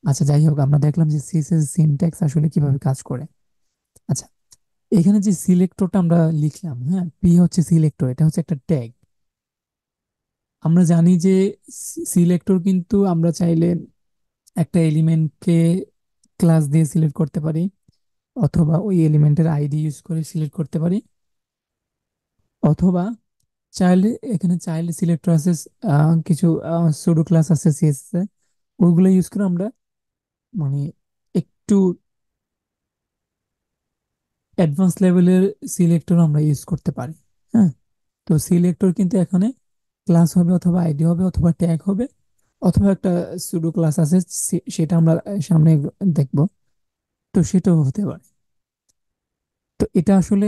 আচ্ছা, যাই হোক, আমরা দেখলাম যে সিএসএস সিনট্যাক্স আসলে কিভাবে কাজ করে। আচ্ছা, এখানে যে সিলেক্টরটা আমরা লিখলাম, হ্যাঁ, পি হচ্ছে সিলেক্টর, এটা হচ্ছে একটা ট্যাগ। আমরা জানি যে সিলেক্টর কিন্তু আমরা চাইলে একটা এলিমেন্টকে ক্লাস দিয়ে সিলেক্ট করতে পারি, অথবা ওই এলিমেন্টের আইডি ইউজ করে সিলেক্ট করতে পারি, অথবা চাইল্ড, এখানে চাইল্ড সিলেক্টর আছে, কিছু সুডো ক্লাস আছে সিএসএস এ, ওইগুলো ইউজ করে আমরা মানে একটু অ্যাডভান্স লেভেলের সিলেক্টর আমরা ইউজ করতে পারি। হ্যাঁ, তো সিলেক্টর কিন্তু এখানে ক্লাস হবে, অথবা আইডি হবে, অথবা ট্যাগ হবে, অথবা একটা সুডো ক্লাস আছে, সেটা আমরা সামনে দেখবো। তো সেটাও হতে পারে। তো এটা আসলে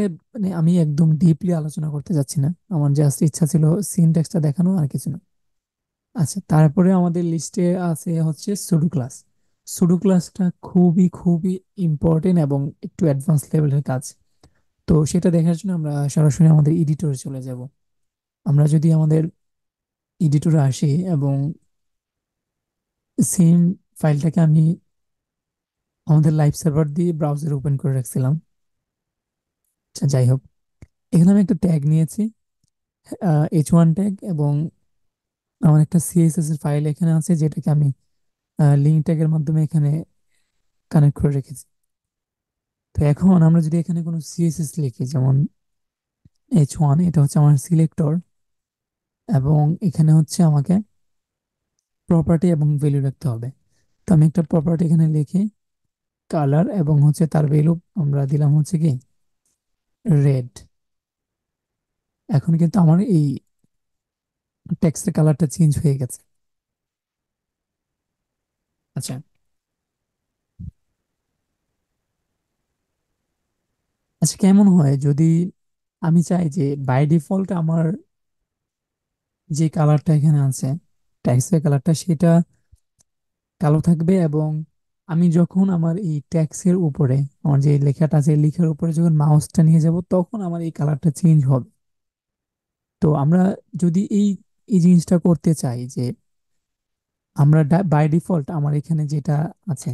আমি একদম ডিপলি আলোচনা করতে যাচ্ছি না, আমার জাস্ট ইচ্ছা ছিল সিনট্যাক্সটা দেখানো, আর কিছু না। আচ্ছা, তারপরে আমাদের লিস্টে আছে হচ্ছে সুডো ক্লাস। সুডো ক্লাসটা খুবই খুবই ইম্পর্টেন্ট এবং একটু অ্যাডভান্স লেভেলের কাজ। তো সেটা দেখার জন্য আমরা সরাসরি আমাদের এডিটরে চলে যাব। আমরা যদি আমাদের এডিটরে আসি, এবং সেম ফাইলটাকে আমি আমাদের লাইভ সার্ভার দিয়ে ব্রাউজারে ওপেন করে রাখছিলাম। আচ্ছা, যাই হোক, এখানে আমি একটা ট্যাগ নিয়েছি, H1 ট্যাগ, এবং আমার একটা সিএসএস এর ফাইল এখানে আছে, যেটাকে আমি লিঙ্ক ট্যাগের মাধ্যমে এখানে কানেক্ট করে রেখেছি। তো এখন আমরা যদি এখানে কোনো সিএসএস লিখি, যেমন H1, এটা হচ্ছে আমার সিলেক্টর, এবং এখানে হচ্ছে আমাকে প্রপার্টি এবং ভ্যালু রাখতে হবে। তো আমি একটা প্রপার্টি এখানে লিখি, কালার, এবং হচ্ছে তার ভ্যালু আমরা দিলাম হচ্ছে কি রেড। এখন কিন্তু আমার এই টেক্সটের কালারটা চেঞ্জ হয়ে গেছে। আচ্ছা, আচ্ছা, কেমন হয় যদি আমি চাই যে বাই ডিফল্ট আমার যে কালারটা এখানে আছে, ট্যাক্সের কালারটা, সেটা কালো থাকবে, এবং আমি যখন আমার এই ট্যাক্সের উপরে, আমার যে লেখাটা আছে এই লেখার উপরে যখন মাউসটা নিয়ে যাব, তখন আমার এই কালারটা চেঞ্জ হবে। তো আমরা যদি এই এই জিনিসটা করতে চাই, যে আমরা বাই ডিফল্ট আমার এখানে যেটা আছে,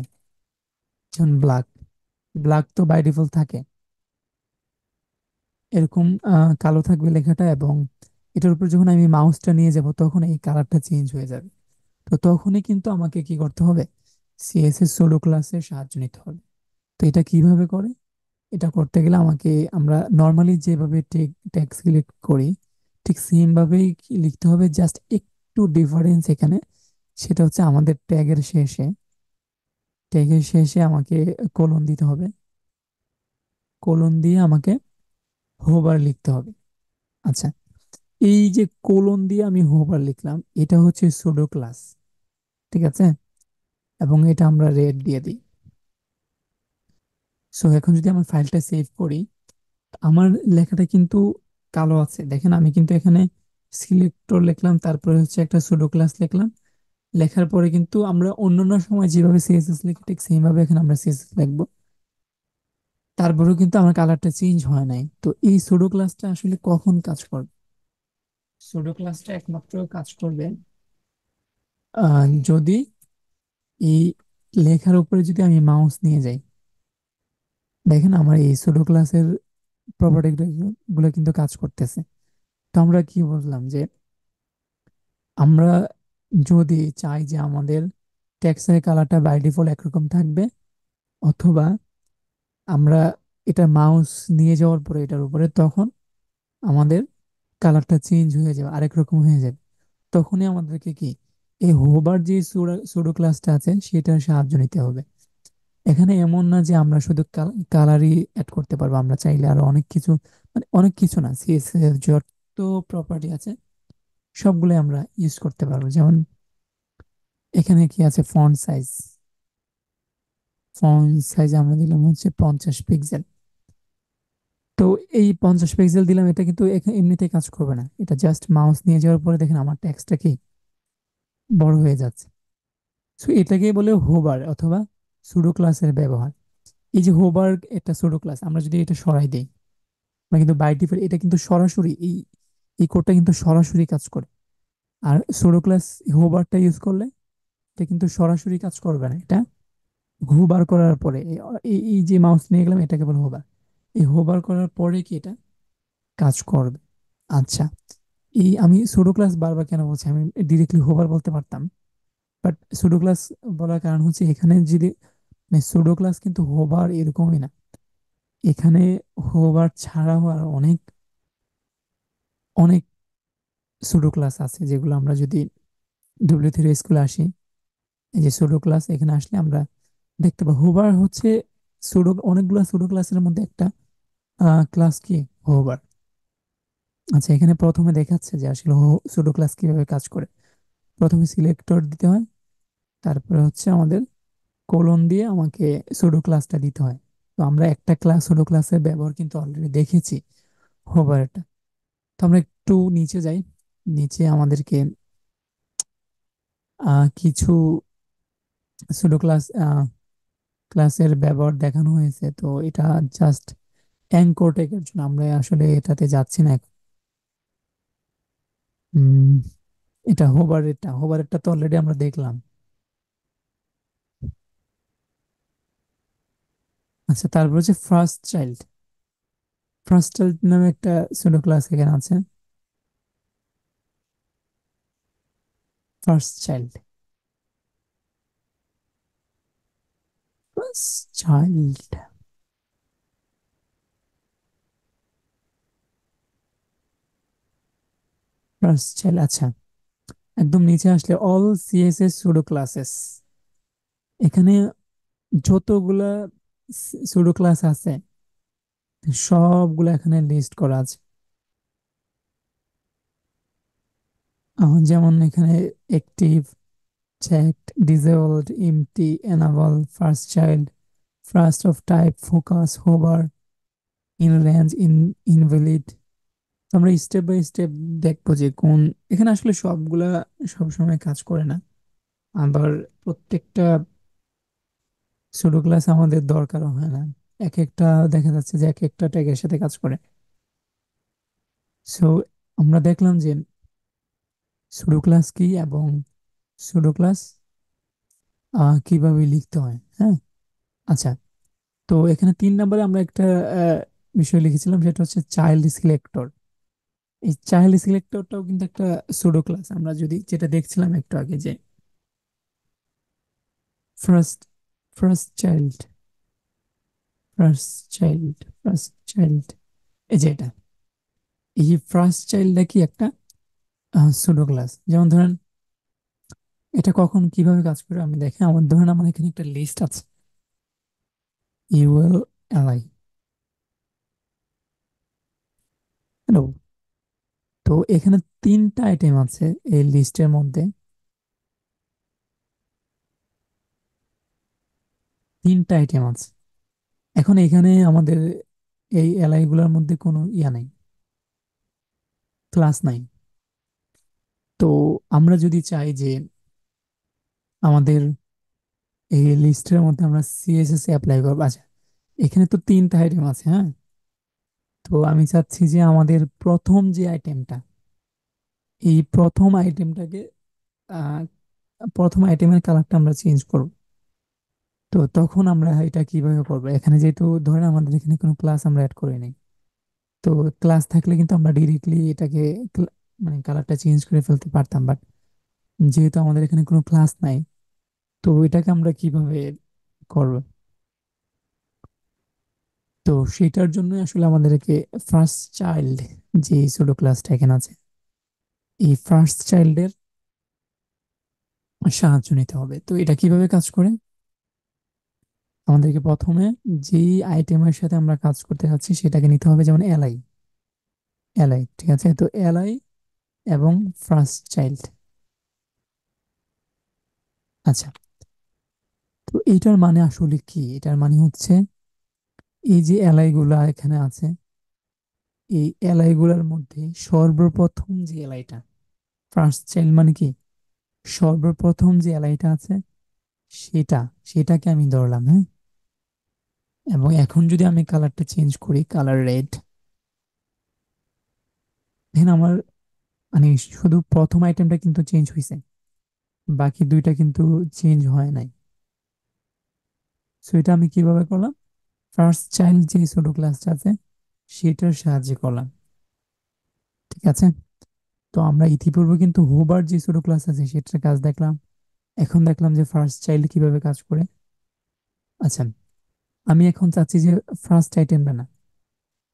যেমন ব্ল্যাক, ব্ল্যাক তো বাই ডিফল্ট থাকে এরকম, কালো থাকবে লেখাটা, এবং এটার উপর যখন আমি মাউসটা নিয়ে যাব, তখন এই কালারটা চেঞ্জ হয়ে যাবে। তো তখনই কিন্তু আমাকে কি করতে হবে, সিএসএস সুডো ক্লাসের সাহায্য নিতে হবে। তো এটা কিভাবে করে? এটা করতে গেলে আমাকে, আমরা নর্মালি যেভাবে ট্যাগ সিলেক্ট করি, ঠিক সেম ভাবেই লিখতে হবে, জাস্ট একটু ডিফারেন্স এখানে। সেটা হচ্ছে আমাদের ট্যাগের শেষে আমাকে কোলন দিতে হবে। কোলন দিয়ে আমাকে হোভার লিখতে হবে। আচ্ছা, এই যে কোলন দিয়ে আমি হোভার লিখলাম, এটা হচ্ছে সুডো ক্লাস, ঠিক আছে? এবং এটা আমরা রেড দিয়ে দিই। সো এখন যদি আমার ফাইলটা সেভ করি, আমার লেখাটা কিন্তু কালো আছে, দেখেন, আমি কিন্তু এখানে সিলেক্টর লিখলাম, তারপরে হচ্ছে একটা সুডো ক্লাস লিখলাম। লেখার পরে কিন্তু আমরা অন্যান্য সময় যেভাবে সিএসএস লিখি, ঠিক সেম ভাবে এখানে আমরা সিএসএস লিখবো। তারপরেও কিন্তু আমার কালারটা চেঞ্জ হয় নাই। তো এই সুডো ক্লাসটা আসলে কখন কাজ করবে? সুডো ক্লাসটা একমাত্র কাজ করবে যদি এই লেখার উপরে যদি আমি মাউস নিয়ে যাই, দেখেন আমার এই সুডো ক্লাসের প্রপার্টি গুলো কিন্তু কাজ করতেছে। তো আমরা কি বললাম, যে আমরা যদি চাই যে আমাদের টেক্সটের কালারটা বাই ডিফল্ট একরকম থাকবে, অথবা আমরা এটা মাউস নিয়ে যাওয়ার পরে এটার উপরে, তখন আমাদের কালারটা চেঞ্জ হয়ে যাবে, আরেক রকম হয়ে যাবে, তখনই আমাদেরকে কি এই হোবার যে সুডো ক্লাসটা আছে সেটার সাহায্য নিতে হবে। এখানে এমন না যে আমরা শুধু কালারই অ্যাড করতে পারবো, আমরা চাইলে আরো অনেক কিছু, অনেক কিছু না, সিএসএস এর যত প্রপার্টি আছে সবগুলো আমরা ইউজ করতে পারবো। যেমন এখানে কি আছে, ফন্ট সাইজ। ফন্ট সাইজ আমরা দিলাম হচ্ছে 50 পিক্সেল। তো এই 50 পিক্সেল দিলাম, এটা কিন্তু এমনিতেই কাজ করবে না, এটা জাস্ট মাউস নিয়ে যাওয়ার পরে দেখেন আমার টেক্সটটা কি বড় হয়ে যাচ্ছে। সো এটাকেই বলে হোভার অথবা সুডো ক্লাসের ব্যবহার। এই যে হোভার, একটা সুডো ক্লাস, আমরা যদি এটা সরাই দেই, আমরা কিন্তু বাই ডিফল্ট এটা কিন্তু সরাসরি এই কোডটা কিন্তু সরাসরি কাজ করে। আর সুডো ক্লাস হোভারটা ইউজ করলে এটা কিন্তু সরাসরি কাজ করবে না, এটা হোবার করার পরে এই যে মাউস নিয়ে গেলাম এটাকে বলে হোবার। এই হোবার করার পরে কি এটা কাজ করবে। আচ্ছা, এই আমি সুডো ক্লাস বারবার কেন বলছি, আমি ডিরেক্টলি হোবার বলতে পারতাম, বাট সুডো ক্লাস বলার কারণ হচ্ছে এখানে যদি মানে সুডো ক্লাস কিন্তু হোবার এরকমই না, এখানে হোবার ছাড়াও আর অনেক অনেক সুডো ক্লাস আছে যেগুলো আমরা যদি ডব্লিউ3 স্কুলে আসি, এই যে সুডো ক্লাস এখানে আসলে আমরা দেখতে পাবো। হোবার হচ্ছে সুডো, অনেকগুলো সুডো ক্লাসের মধ্যে একটা ক্লাস কি, হোবার। আচ্ছা, এখানে প্রথমে দেখাচ্ছে যে আসলে সুডো ক্লাস কিভাবে কাজ করে। প্রথমে সিলেক্টর দিতে হয়, তারপরে হচ্ছে আমাদের কোলন দিয়ে আমাকে সুডো ক্লাসটা দিতে হয়। তো আমরা একটা ক্লাস সুডো ক্লাসের ব্যবহার কিন্তু অলরেডি দেখেছি, হোভারটা। তো আমরা একটু নিচে যাই, নিচে আমাদেরকে কিছু সুডো ক্লাসের ব্যবহার দেখানো হয়েছে। তো এটা জাস্ট অ্যাঙ্কর টেকের জন্য, আমরা আসলে এটাতে যাচ্ছি না এখন। উম, এটা হোভারেরটা তো অলরেডি আমরা দেখলাম। আচ্ছা, তারপর হচ্ছে ফার্স্ট চাইল্ড। ফার্স্ট চাইল্ড নামে একটা সুডো ক্লাস এখানে আছে। First child, first child, first child. আচ্ছা, একদম নিচে আসলে অল সিএসএস সুডো ক্লাসেস, এখানে যতগুলা সুডো ক্লাস আছে সবগুলো এখানে লিস্ট করা আছে। যেমন এখানে active, checked, disabled, empty, enable, first child, first of type, focus, hover, in range, invalid। তো আমরা স্টেপ বাই স্টেপ দেখবো যে কোন, এখানে আসলে সবগুলা সবসময় কাজ করে না, আবার প্রত্যেকটা ছোট ক্লাস আমাদের দরকারও হয় না। এক একটা দেখা যাচ্ছে যে এক একটা ট্যাগের সাথে কাজ করে। সো আমরা দেখলাম যে সুডো ক্লাস কি এবং সুডো ক্লাস কিভাবে লিখতে হয়। হ্যাঁ, আচ্ছা, তো এখানে 3 নম্বরে আমরা একটা আহ, বিষয় লিখেছিলাম, সেটা হচ্ছে চাইল্ড সিলেক্টর। এই চাইল্ড সিলেক্টরটাও কিন্তু একটা সুডো ক্লাস, আমরা যদি যেটা দেখছিলাম একটু আগে যে first first child, first child, এই যে এটা, এই ফার্স্ট চাইল্ডটা কি একটা সুডো ক্লাস। যেমন ধরেন এটা কখন কিভাবে কাজ করে আমি দেখি, আমার ধরেন আমার এখানে একটা লিস্ট আছে, ইউএল এলআই, হ্যালো। তো এখানে 3টা আইটেম আছে এই লিস্টের মধ্যে, 3টা আইটেম আছে। এখন এখানে আমাদের এই এলআই গুলার মধ্যে কোনো ইয়া নাই, ক্লাস নাই। তো আমরা যদি চাই যে আমাদের এই লিস্টের মধ্যে আমরা সিএসএস অ্যাপ্লাই করবো, আচ্ছা এখানে তো 3টা আইটেম আছে, হ্যাঁ। তো আমি চাচ্ছি যে আমাদের প্রথম যে আইটেমটা, এই প্রথম আইটেমটাকে আহ প্রথম আইটেমের কালারটা আমরা চেঞ্জ করব। তো তখন আমরা এটা কিভাবে করবো, এখানে যেহেতু ধরেন আমাদের এখানে কোনো ক্লাস আমরা অ্যাড করি নাই, তো ক্লাস থাকলে কিন্তু আমরা ডিরেক্টলি এটাকে মানে কালারটা চেঞ্জ করে ফেলতে পারতাম, বাট যেহেতু আমাদের এখানে কোনো ক্লাস নাই, তো এটাকে আমরা কিভাবে করব। তো সেটার জন্য আসলে আমাদেরকে ফার্স্ট চাইল্ড যে ছোট ক্লাসটা এখানে আছে, এই ফার্স্ট চাইল্ডের সাহায্য নিতে হবে। তো এটা কিভাবে কাজ করে, আমাদেরকে প্রথমে যেই আইটেমের সাথে আমরা কাজ করতে যাচ্ছি সেটাকে নিতে হবে, যেমন এলআই, এলআই ঠিক আছে, তো এলআই এবং ফার্স্ট চাইল্ড। আচ্ছা, তো এইটার মানে আসলে কি, এটার মানে হচ্ছে এই যে এলআই গুলা এখানে আছে, এই এলআই গুলার মধ্যে সর্বপ্রথম যে এলআইটা, ফার্স্ট চাইল্ড মানে কি, সর্বপ্রথম যে এলআইটা আছে সেটা, সেটাকে আমি ধরলাম, হ্যাঁ। এবং এখন যদি আমি কালারটা চেঞ্জ করি, কালার রেড, দেখেন আমার মানে শুধু প্রথম আইটেমটা কিন্তু চেঞ্জ হয়েছে, বাকি দুইটা কিন্তু চেঞ্জ হয় নাই। সো এটা আমি কিভাবে করলাম, ফার্স্ট চাইল্ড যে ছোট ক্লাসটা আছে সেটার সাহায্যে করলাম। ঠিক আছে। তো আমরা ইতিপূর্বে কিন্তু হোবার যে ছোট ক্লাস আছে সেটার কাজ দেখলাম, এখন দেখলাম যে ফার্স্ট চাইল্ড কিভাবে কাজ করে। আচ্ছা, আমি এখন চাচ্ছি যে ফার্স্ট আইটেমটা না,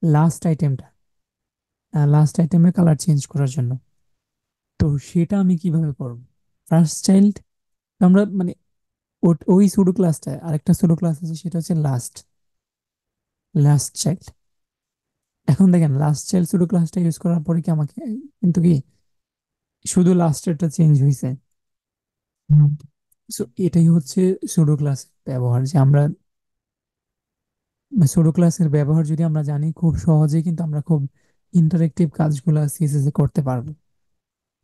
লাস্ট আইটেমটা, লাস্ট আইটেমের কালার চেঞ্জ করার জন্য। তো সেটা আমি কিভাবে করব? ফার্স্ট চাইল্ড, আমরা মানে ওই সুডো ক্লাসটা, আরেকটা সুডো ক্লাস আছে সেটা হচ্ছে লাস্ট, লাস্ট চাইল্ড। এখন দেখেন লাস্ট চাইল্ড সুডো ক্লাসটা ইউজ করার পরে কি আমাকে কিন্তু কি শুধু লাস্টেরটা চেঞ্জ হয়েছে। সো এটাই হচ্ছে সুডো ক্লাস ব্যবহার, যে আমরা সুডো ক্লাসের ব্যবহার যদি আমরা জানি খুব সহজেই কিন্তু আমরা খুব ইন্টারেক্টিভ কাজগুলো সিএসএস এ করতে পারবো।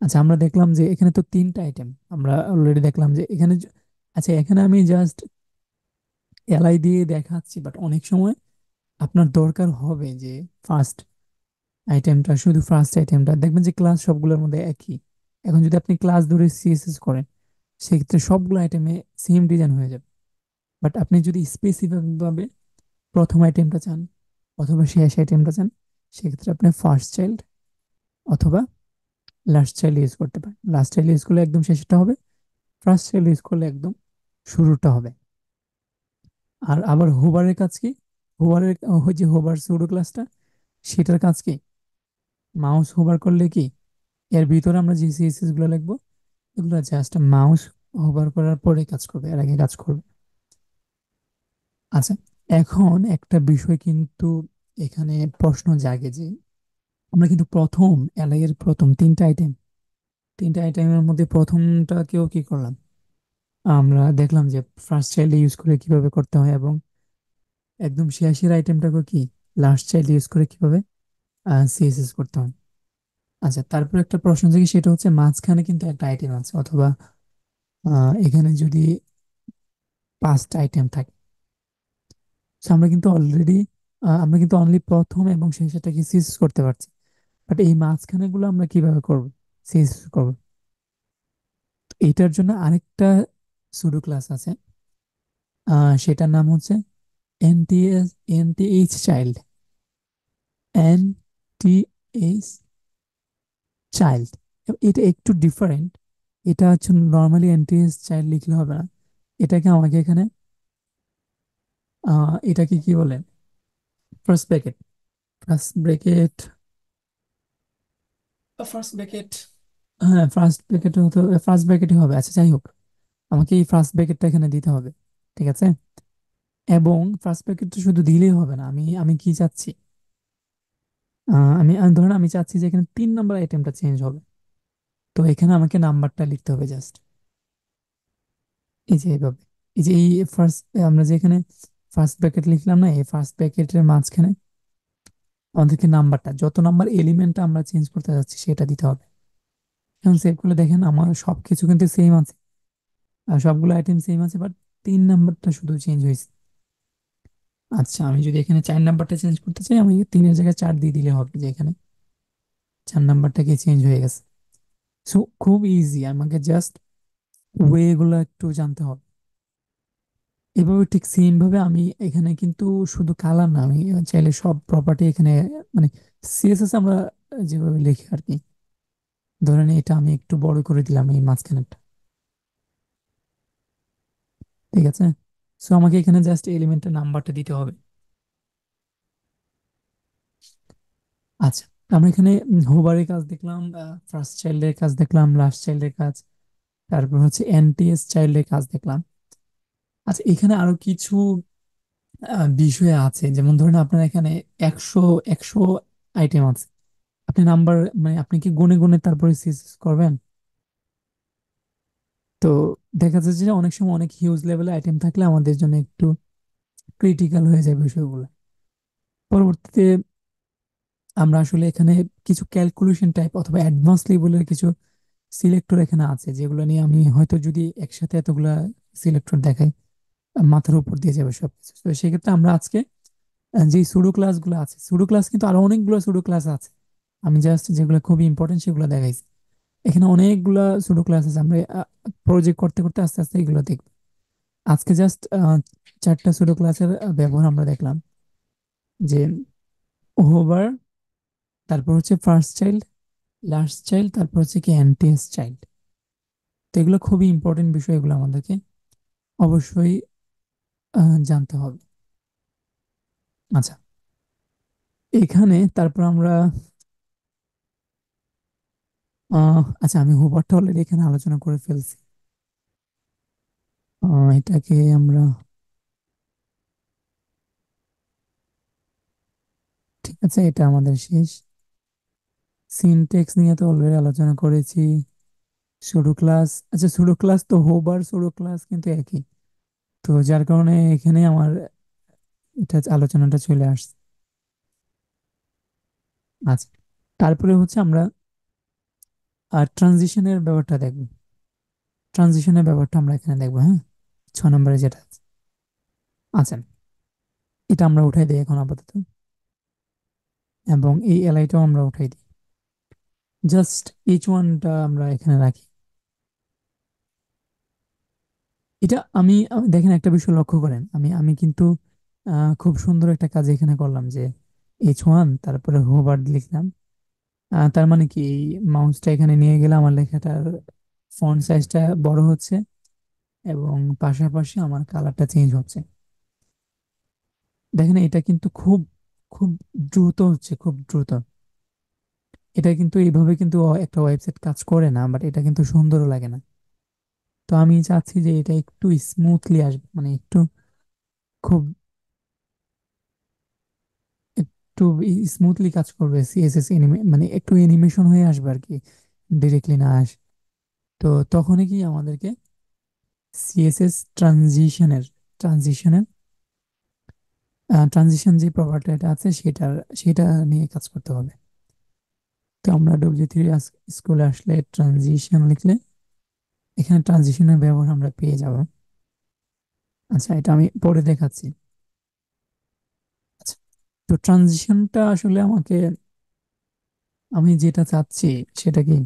আচ্ছা, আমরা দেখলাম যে এখানে তো তিনটা আইটেম, আমরা অলরেডি দেখলাম যে এখানে আচ্ছা এখানে আমি জাস্ট এলআই দিয়ে দেখাচ্ছি, বাট অনেক সময় আপনার দরকার হবে যে ফার্স্ট আইটেমটা, শুধু ফার্স্ট আইটেমটা দেখবেন যে ক্লাস সবগুলোর মধ্যে একই। এখন যদি আপনি ক্লাস ধরে সিএসএস করেন সেক্ষেত্রে সবগুলো আইটেমে সেম ডিজাইন হয়ে যাবে। বাট আপনি যদি স্পেসিফিক ভাবে প্রথম আইটেমটা চান অথবা শেষ আইটেমটা চান, সেক্ষেত্রে আপনি ফার্স্ট চাইল্ড অথবা লাস্ট চাইল্ড ইউজ করতে পারেন। লাস্ট চাইল্ড ইউজ করলে একদম শেষটা হবে, ফার্স্ট চাইল্ড ইউজ করলে একদম শুরুটা হবে। আর আবার হোভারের কাজ কি? হোভারের ওই যে হোভার সুডো ক্লাসটা, সেটার কাজ কি? মাউস হোভার করলে কি এর ভিতরে আমরা যে সিএসএস গুলো লিখবো এগুলো জাস্ট মাউস হোভার করার পরে কাজ করবে, এর আগে কাজ করবে। আচ্ছা, এখন একটা বিষয় কিন্তু এখানে প্রশ্ন জাগে যে আমরা কিন্তু প্রথম এলআই এর প্রথম তিনটা আইটেমের মধ্যে প্রথমটাকেও কি করলাম, আমরা দেখলাম যে ফার্স্ট চাইল্ড ইউজ করে কিভাবে করতে হয়, এবং একদম শেষের আইটেমটাকে কি লাস্ট চাইল্ড ইউজ করে কিভাবে সিএসএস করতে হয়। আচ্ছা, তারপর একটা প্রশ্ন থেকে সেটা হচ্ছে মাঝখানে কিন্তু একটা আইটেম আছে, অথবা এখানে যদি পাঁচটা আইটেম থাকে, so আমরা কিন্তু অনলি প্রথম এবং শেষেরটাকে সিএসএস করতে পারছি। বাট এই মাঝখানে গুলো আমরা কিভাবে করব, সিএসএস করব? তো এটার জন্য আরেকটা সুডো ক্লাস আছে, সেটার নাম হচ্ছে NTS, NTH child, NTH child. এটা একটু ডিফারেন্ট। এটা হচ্ছে নর্মালি এনটিএস চাইল্ড লিখলে হবে না, এটাকে আমাকে এখানে এটাকে কি বলে, first bracket, first bracket, first bracket, হ্যাঁ ফার্স্ট ব্র্যাকেট হতে, ফার্স্ট ব্র্যাকেটই হবে। আচ্ছা যাই হোক, আমাকে এই ফার্স্ট ব্র্যাকেটটা এখানে দিতে হবে। ঠিক আছে। এবং ফার্স্ট ব্র্যাকেটটা শুধু দিলেই হবে না, আমি আমি কি চাচ্ছি, আমি ধরেন আমি চাচ্ছি যে এখানে 3 নম্বর আইটেমটা চেঞ্জ হবে। তো এখানে আমাকে নাম্বারটা লিখতে হবে জাস্ট, এই যে এইভাবে, এই যে এই ফার্স্ট, আমরা যে এখানে ফার্স্ট ব্র্যাকেট লিখলাম না, এই ফার্স্ট ব্র্যাকেটের মাঝখানে আমাদেরকে নাম্বারটা, যত নাম্বার এলিমেন্টটা আমরা চেঞ্জ করতে যাচ্ছি সেটা দিতে হবে। এখন সেভ করলে দেখেন আমার সবকিছু কিন্তু সেম আছে, আর সবগুলো আইটেম সেম আছে, বাট 3 নাম্বারটা শুধু চেঞ্জ হয়েছে। আচ্ছা, আমি যদি এখানে 4 নাম্বারটা চেঞ্জ করতে চাই, আমি 3-এর জায়গায় 4 দিয়ে দিলে হবে, যে এখানে 4 নাম্বারটা কি চেঞ্জ হয়ে গেছে। সো খুব ইজি, আমাকে জাস্ট ওয়ে গুলো একটু জানতে হবে। এভাবে ঠিক সেম ভাবে আমি এখানে কিন্তু শুধু কালার না, আমি চাইলে সব প্রপার্টি এখানে মানে সিএসএস আমরা যেভাবে লিখি আর কি, ধরেন এটা আমি একটু বড় করে দিলাম এই মাঝখানেরটা। ঠিক আছে। সো আমাকে এখানে জাস্ট এলিমেন্টের নাম্বারটা দিতে হবে। আচ্ছা, আমরা এখানে হোভারের কাজ দেখলাম, ফার্স্ট চাইল্ডের কাজ দেখলাম, লাস্ট চাইল্ডের কাজ, তারপর হচ্ছে এনটিএস চাইল্ডের কাজ দেখলাম। আচ্ছা, এখানে আরো কিছু বিষয় আছে, যেমন ধরেন আপনার এখানে একশো একশো আইটেম আছে, আপনি নাম্বার মানে আপনি কি গুনে গুনে তারপরে সিএসএস করবেন? তো দেখা যাচ্ছে যে অনেক সময় অনেক হিউজ লেভেলের আইটেম থাকলে আমাদের জন্য একটু ক্রিটিক্যাল হয়ে যায় বিষয়গুলো। পরবর্তীতে আমরা আসলে এখানে কিছু ক্যালকুলেশন টাইপ অথবা অ্যাডভান্স লেভেলের কিছু সিলেক্টর এখানে আছে, যেগুলো নিয়ে আমি হয়তো যদি একসাথে এতগুলা সিলেক্টর দেখাই মাথার উপর দিয়ে যাবে সবকিছু। তো সেক্ষেত্রে আমরা আজকে যে সুডো ক্লাস গুলো আছে, সুডো ক্লাস কিন্তু আরো অনেকগুলো সুডো ক্লাস আছে, আমি জাস্ট যেগুলো খুবই ইম্পর্টেন্ট সেগুলো দেখাইছি। এখানে অনেকগুলা সুডো ক্লাস আছে, আমরা প্রজেক্ট করতে করতে আস্তে আস্তে এগুলো দেখবো। আজকে জাস্ট চারটা ছোট ক্লাসের ব্যবহার আমরা দেখলাম, যে হোভার, তারপর হচ্ছে ফার্স্ট চাইল্ড, লাস্ট চাইল্ড, তারপর হচ্ছে কি অ্যান্টিএস চাইল্ড। তো এগুলো খুবই ইম্পর্টেন্ট বিষয়, এগুলো আমাদেরকে অবশ্যই জানতে হবে। আচ্ছা, এখানে তারপর আমরা আচ্ছা, আমি হোভারটা অলরেডি এখানে আলোচনা করে ফেলছি। এটাকে আমরা, ঠিক আছে, এটা আমাদের শেষ। সিনটেক্স নিয়ে তো অলরেডি আলোচনা করেছি। শুরু ক্লাস, আচ্ছা শুরু ক্লাস তো হোভার শুরু ক্লাস কিন্তু একই, তো যার কারণে এখানে আমার এটা আলোচনাটা চলে আসছে। আচ্ছা, তারপরে হচ্ছে আমরা ট্রানজিশনের ব্যাপারটা দেখবো। ট্রানজিশনের ব্যাপারটা আমরা এখানে দেখবো, হ্যাঁ, 6 নম্বরে যেটা আছে। আচ্ছা, এটা আমরা উঠাই দিই এখন আপাতত, এবং এই এলআইটাও আমরা উঠাই দিই। জাস্ট এইচ ওয়ানটা আমরা এখানে রাখি। এটা দেখেন, একটা বিষয় লক্ষ্য করেন, আমি আমি কিন্তু খুব সুন্দর একটা কাজ এখানে করলাম, যে এইচ ওয়ান তারপরে হোভার্ড লিখলাম। তার মানে কি, এই মাউসটা এখানে নিয়ে গেলে আমার লেখাটার ফন্ট সাইজটা বড় হচ্ছে, এবং পাশাপাশি আমার কালারটা চেঞ্জ হচ্ছে। দেখেন, এটা কিন্তু খুব খুব দ্রুত হচ্ছে, খুব দ্রুত। এটা কিন্তু এইভাবে কিন্তু একটা ওয়েবসাইট কাজ করে না, বাট এটা কিন্তু সুন্দরও লাগে না। তো আমি চাচ্ছি যে এটা একটু স্মুথলি আসবে, মানে একটু খুব একটু স্মুথলি কাজ করবে, সিএসএস মানে একটু অ্যানিমেশন হয়ে আসবে আর কি, ডিরেক্টলি না আস। তো তখনই কি আমাদেরকে সিএসএস ট্রানজিশনের ট্রানজিশন যে প্রপার্টিটা আছে সেটা নিয়ে কাজ করতে হবে। তো আমরা W3 স্কুলে আসলে ট্রানজিশন লিখলে এখানে ট্রানজিশনের ব্যবহার আমরা পেয়ে যাব। আচ্ছা, এটা আমি পরে দেখাচ্ছি। আচ্ছা, তো ট্রানজিশনটা আসলে আমি যেটা চাচ্ছি সেটা কি,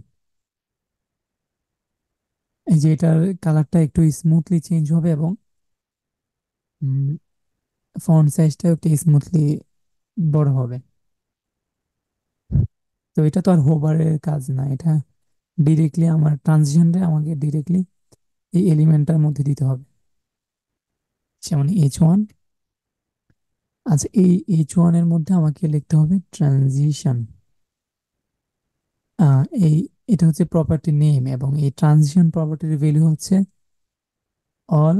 এই যে এটার কালারটা একটু স্মুথলি চেঞ্জ হবে, এবং ফন্ট সাইজটা একটু স্মুথলি বড় হবে। তো এটা তো আর হোভারের কাজ না, এটা ডিরেক্টলি আমার ট্রানজিশনটা আমাকে ডিরেক্টলি এই এলিমেন্টটার মধ্যে দিতে হবে, যেমন এইচ ওয়ান। আচ্ছা, এই এইচ ওয়ান এর মধ্যে আমাকে লিখতে হবে ট্রানজিশন। এই এটা হচ্ছে প্রপার্টি নেম, এবং এই ট্রানজিশন প্রপার্টির ভ্যালু হচ্ছে অল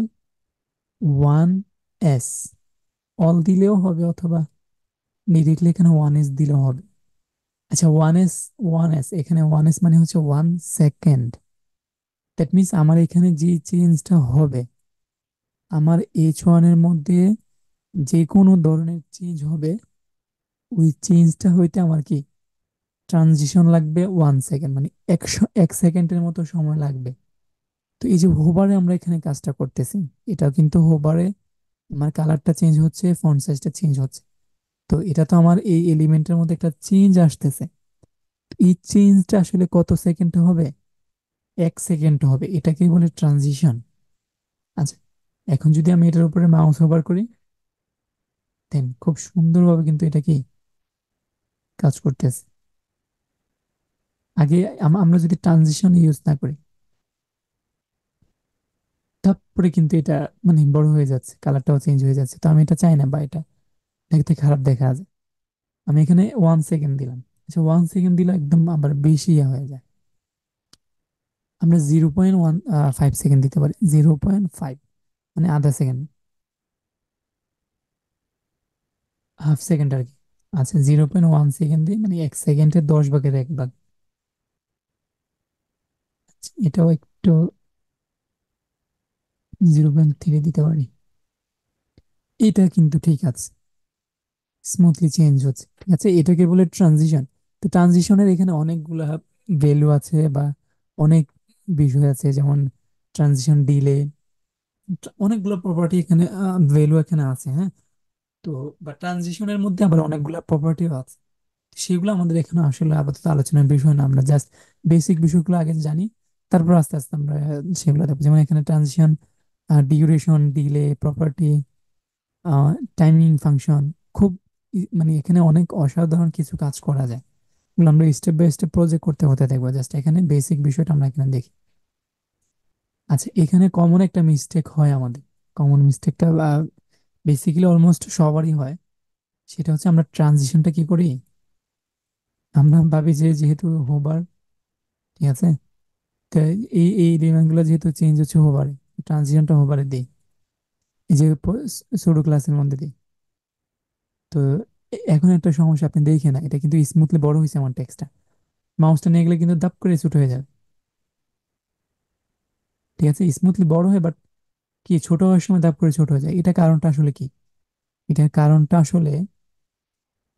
ওয়ান এস। অল দিলেও হবে, অথবা ডিরেক্টলি এখানে ওয়ান এস দিলেও হবে। আচ্ছা, ওয়ান এস এখানে ওয়ান এস মানে হচ্ছে 1 সেকেন্ড। দ্যাট মিনস আমার এখানে যে চেঞ্জটা হবে, আমার এইচ ওয়ান এর মধ্যে যে কোনো ধরনের চেঞ্জ হবে, ওই চেঞ্জটা হইতে আমার কি ট্রানজিশন লাগবে 1 সেকেন্ড, মানে 1 সেকেন্ডের মতো সময় লাগবে। তো এই যে হোভারে আমরা এখানে কাজটা করতেছি, এটাও কিন্তু হোভারে আমার কালারটা চেঞ্জ হচ্ছে, ফন্ট সাইজটা চেঞ্জ হচ্ছে। তো এটা তো আমার এই এলিমেন্টের মধ্যে একটা চেঞ্জ আসতেছে। তো এই চেঞ্জটা আসলে কত সেকেন্ড হবে? 1 সেকেন্ড হবে, এটাকেই বলে ট্রানজিশন। আচ্ছা, এখন যদি আমি এটার উপরে মাউস ওভার করি, দেন খুব সুন্দরভাবে কিন্তু এটা কি কাজ করতেছে। আগে আমরা যদি ট্রানজিশন ইউজ না করি, তারপরে কিন্তু এটা মানে বড় হয়ে যাচ্ছে, কালারটাও চেঞ্জ হয়ে যাচ্ছে, তো আমি এটা চাই না, বা এটা দেখতে খারাপ দেখা যায়। আমি এখানে 1 সেকেন্ড দিলাম। আচ্ছা, 1 সেকেন্ড দিলে একদম আবার বেশি হয়ে যায়। আমরা 0.15 সেকেন্ড দিতে পারি, 0.5, মানে আধা সেকেন্ড, হাফ সেকেন্ড আর কি। আচ্ছা, 0.1 সেকেন্ড দিই, মানে 1 সেকেন্ডের 10 ভাগের 1 ভাগ। আচ্ছা, এটাও একটু 0.3 দিতে পারি। এটা কিন্তু ঠিক আছে, স্মুথলি চেঞ্জ হচ্ছে, ঠিক আছে, এটাকে বলে ট্রানজিশন। তো ট্রানজিশনের এখানে অনেকগুলা ভ্যালু আছে, বা অনেক বিষয় আছে, যেমন ট্রানজিশন ডিলে, অনেকগুলো প্রপার্টি এখানে, ভ্যালু এখানে আছে, হ্যাঁ। তো বা ট্রানজিশনের মধ্যে আবার অনেকগুলো প্রপার্টিও আছে। সেগুলো আমাদের এখানে আসলে আপাতত আলোচনার বিষয় না, আমরা জাস্ট বেসিক বিষয়গুলো আগে জানি, তারপর আস্তে আস্তে আমরা সেগুলো দেখবো। যেমন এখানে transition duration, delay, property, timing function, খুব মানে এখানে অনেক অসাধারণ কিছু কাজ করা যায়। এগুলো আমরা স্টেপ বাই স্টেপ প্রজেক্ট করতে হতে দেখবো, জাস্ট এখানে বেসিক বিষয়টা আমরা এখানে দেখি। আচ্ছা, এখানে কমন একটা মিস্টেক হয় আমাদের। কমন মিস্টেকটা বেসিক্যালি অলমোস্ট সবারই হয়। সেটা হচ্ছে আমরা ট্রানজিশনটা কি করি, আমরা ভাবি যে যেহেতু হোবার, ঠিক আছে, তো এই এলিমেন্ট গুলো যেহেতু চেঞ্জ হচ্ছে হোভারে, ট্রানজিশনটা হোভারে দিই, এই যে সুডো ক্লাসের মধ্যে দিই। তো এখন একটা সমস্যা আপনি দেখে না, এটা কিন্তু স্মুথলি বড় হয়েছে আমার টেক্সটটা। মাউসটা নিয়ে গেলে কিন্তু দাপ করে ছোট হয়ে যাবে। ঠিক আছে, স্মুথলি বড় হয়, বাট কি ছোট হওয়ার সময় দাপ করে ছোট হয়ে যায়। এটা কারণটা আসলে কি? এটার কারণটা আসলে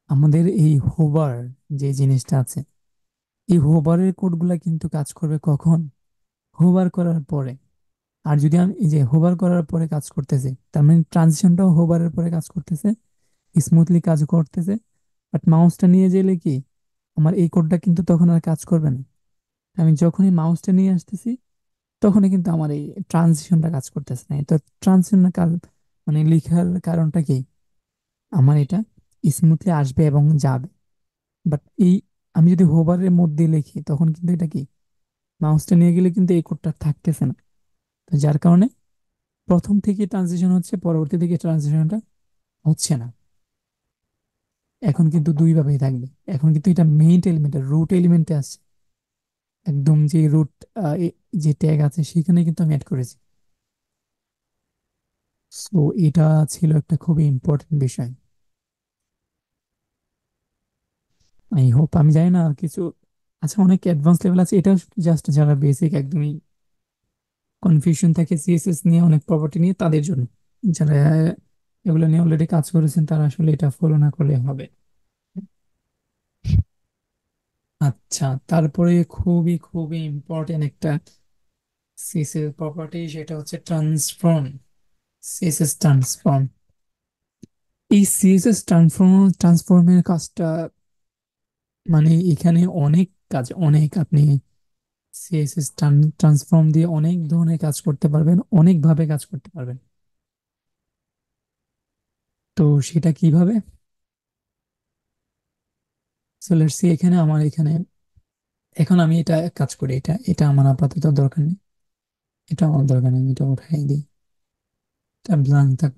আমাদের এই হোভার যে জিনিসটা আছে, এই হোভারের কোডগুলা কিন্তু কাজ করবে কখন? হোভার করার পরে। আর যদি আমি এই যে হোভার করার পরে কাজ করতেছে, তার মানে ট্রানজিশনটাও হোভারের পরে কাজ করতেছে, স্মুথলি কাজ করতেছে। বাট মাউসটা নিয়ে গেলে কি, আমার এই কোডটা কিন্তু তখন আর কাজ করবে না। আমি যখনই মাউসটা নিয়ে আসতেছি, তখনই কিন্তু আমার এই ট্রানজিশনটা কাজ করতেছে না। তো ট্রানজিশন মানে লেখার কারণটা কি, আমার এটা স্মুথলি আসবে এবং যাবে। বাট এই আমি যদি হোভারের মধ্যে লিখি, তখন কিন্তু এটা কি, মাউসটা নিয়ে গেলে কিন্তু এই কোডটা থাকতেছে না। তো যার কারণে প্রথম থেকে ট্রানজিশন হচ্ছে, পরবর্তী থেকে ট্রানজিশনটা হচ্ছে না। এখন কিন্তু দুই ভাবেই থাকবে। এখন কিন্তু এটা মেইন এলিমেন্ট, রুট এলিমেন্টে আসছে। একদম যে রুট যে ট্যাগ আছে সেখানে কিন্তু আমি অ্যাড করেছি। সো এটা ছিল একটা খুবই ইম্পর্টেন্ট বিষয়। আই হোপ, আমি জানি না আর কিছু। আচ্ছা, অনেক অ্যাডভান্স লেভেল আছে, এটা জাস্ট যারা বেসিক একদমই কনফিউশন থাকে সিএসএস নিয়ে, অনেক প্রপার্টি নিয়ে, তাদের জন্য। যারা এগুলো নিয়ে অলরেডি কাজ করেছেন, তারা আসলে এটা ফলো না করলে হবে। আচ্ছা, তারপরে খুবই খুবই ইম্পর্টেন্ট একটা সিএসএস প্রপার্টি, সেটা হচ্ছে ট্রান্সফর্ম। সিএসএস ট্রান্সফর্ম, এই সিএসএস ট্রান্সফর্মের কাজটা, মানে এখানে অনেক কাজ, অনেক আপনি সিএসএস ট্রান্সফর্ম দিয়ে অনেক ধরনের কাজ করতে পারবেন, অনেক ভাবে কাজ করতে পারবেন। তো সেটা কিভাবে? সো লেটস সি, এখানে আমার এখানে এখন আমি এটা কাজ করি, এটা এটা আমার আপাতত দরকার নেই। এটা আমার দরকার নেই, আমি এটা উঠাই দিই। এটা ব্ল্যাঙ্ক থাক।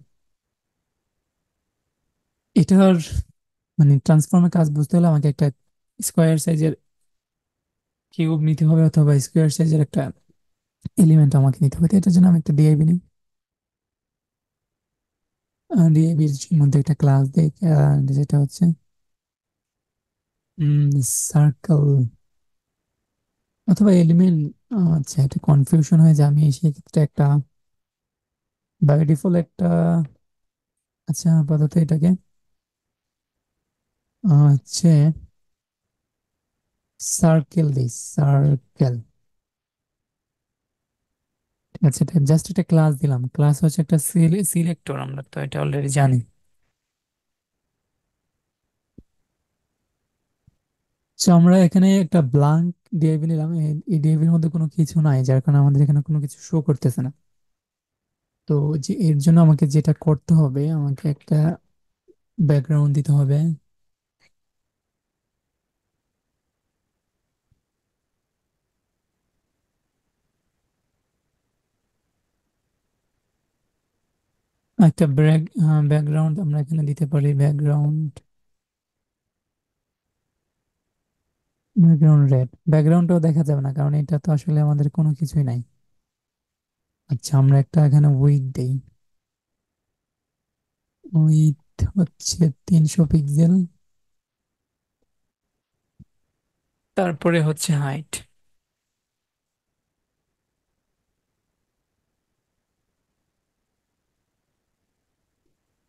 এটার মানে ট্রান্সফর্মের কাজ বুঝতে হলে আমাকে একটা স্কোয়ার সাইজের কিউব নিতে হবে, অথবা স্কোয়ার সাইজের একটা এলিমেন্ট আমাকে নিতে হবে। তো এটার জন্য আমি একটা ডিআইবি নিই। ডিআইবির মধ্যে একটা ক্লাস দিই, যেটা হচ্ছে সার্কেল অথবা এলিমেন্ট। আচ্ছা, এটা কনফিউশন হয়ে যায়, আমি সেক্ষেত্রে একটা বাই ডিফল্ট একটা, আচ্ছা আপাতত এটাকে হচ্ছে সার্কেল দিই, সার্কেল। ঠিক আছে, এটা জাস্ট একটা ক্লাস দিলাম। ক্লাস হচ্ছে একটা সিলেক্টর, আমরা তো এটা অলরেডি জানি। তো আমরা এখানে একটা ব্লাঙ্ক ডিআইভি নিলাম। এই ডিআইভির মধ্যে কোনো কিছু নাই, যার কারণে আমাদের এখানে কোনো কিছু শো করতেছে না। তো যে এর জন্য আমাকে যেটা করতে হবে, আমাকে একটা ব্যাকগ্রাউন্ড দিতে হবে। একটা ব্যাকগ্রাউন্ড আমরা এখানে দিতে পারি, ব্যাকগ্রাউন্ড, ব্যাকগ্রাউন্ড রেড। ব্যাকগ্রাউন্ডটাও দেখা যাবে না, কারণ এটা তো আসলে আমাদের কোনো কিছুই নাই। আচ্ছা, আমরা একটা এখানে উইডথ দেই। উইডথ হচ্ছে 300 পিক্সেল। তারপরে হচ্ছে হাইট।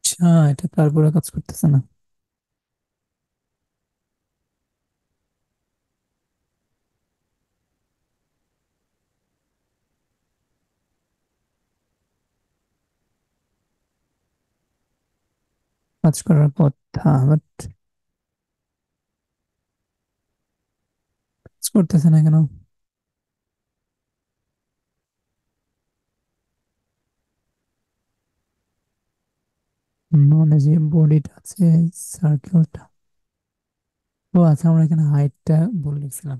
আচ্ছা, এটা তারপরে কাজ করতেছে না। কাজ করার কথা, বাট কাজ করতেছে না, কেন? আমাদের যে বডিটা আছে, সার্কেলটা। ও আচ্ছা, আমরা এখানে হাইটটা বলে লিখছিলাম।